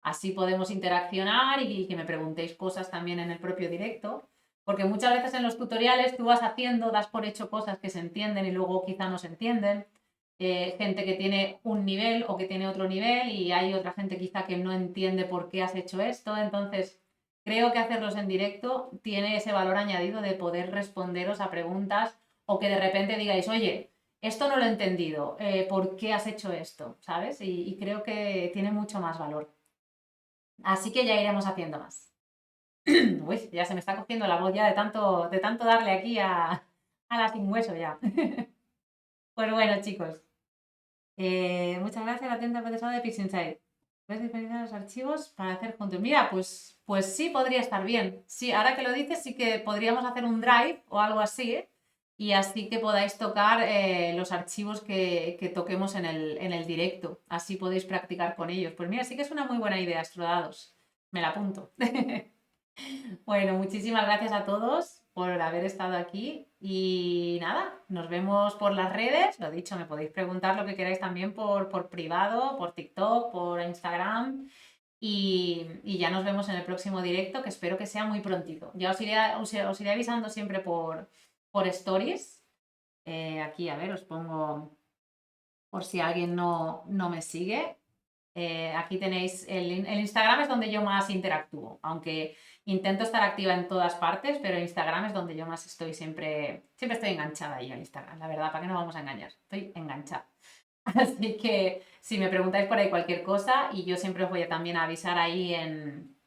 Así podemos interaccionar y que me preguntéis cosas también en el propio directo, porque muchas veces en los tutoriales tú vas haciendo, das por hecho cosas que se entienden y luego quizá no se entienden. Gente que tiene un nivel o que tiene otro nivel y hay otra gente quizá que no entiende por qué has hecho esto. Entonces, creo que hacerlos en directo tiene ese valor añadido de poder responderos a preguntas o que de repente digáis, oye, esto no lo he entendido, ¿por qué has hecho esto? ¿Sabes? Y creo que tiene mucho más valor. Así que ya iremos haciendo más. Uy, ya se me está cogiendo la voz ya de tanto darle aquí a la sin hueso ya. Pues bueno, chicos, muchas gracias a la tienda profesora de PixInsight. ¿Puedes diferenciar los archivos para hacer juntos? Mira, pues sí podría estar bien. Sí, ahora que lo dices, sí que podríamos hacer un drive o algo así, ¿eh? Y así que podáis tocar los archivos que toquemos en el directo. Así podéis practicar con ellos. Pues mira, sí que es una muy buena idea, Astrodados. Me la apunto. Bueno, muchísimas gracias a todos por haber estado aquí y nada, nos vemos por las redes. Lo dicho, me podéis preguntar lo que queráis también por privado, por TikTok, por Instagram y ya nos vemos en el próximo directo que espero que sea muy prontito. Ya os iré avisando siempre por stories. Aquí, a ver, os pongo por si alguien no me sigue. Aquí tenéis el Instagram es donde yo más interactúo, aunque intento estar activa en todas partes, pero Instagram es donde yo más estoy siempre estoy enganchada ahí al Instagram, la verdad, ¿para qué nos vamos a engañar? Estoy enganchada. Así que si me preguntáis por ahí cualquier cosa, y yo siempre os voy a también avisar ahí en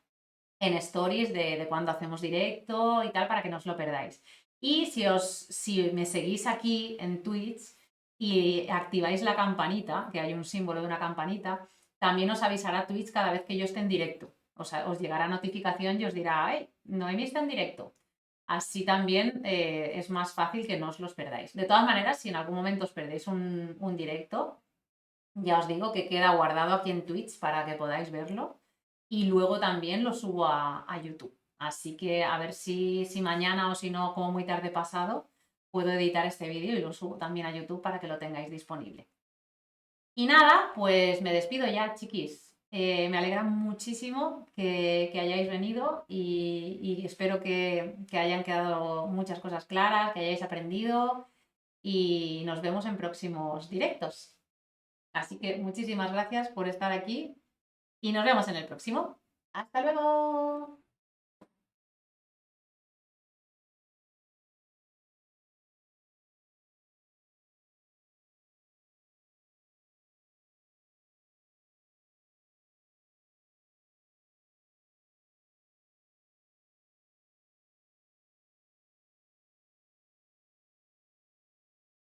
stories de cuando hacemos directo y tal, para que no os lo perdáis. Y si me seguís aquí en Twitch y activáis la campanita, que hay un símbolo de una campanita, también os avisará Twitch cada vez que yo esté en directo. O sea, os llegará notificación y os dirá, ¡ay! Noemí está en directo. Así también es más fácil que no os los perdáis. De todas maneras, si en algún momento os perdéis un directo, ya os digo que queda guardado aquí en Twitch para que podáis verlo y luego también lo subo a YouTube. Así que a ver si mañana o si no, como muy tarde pasado, puedo editar este vídeo y lo subo también a YouTube para que lo tengáis disponible. Y nada, pues me despido ya, chiquis. Me alegra muchísimo que hayáis venido y espero que hayan quedado muchas cosas claras, que hayáis aprendido y nos vemos en próximos directos. Así que muchísimas gracias por estar aquí y nos vemos en el próximo. ¡Hasta luego!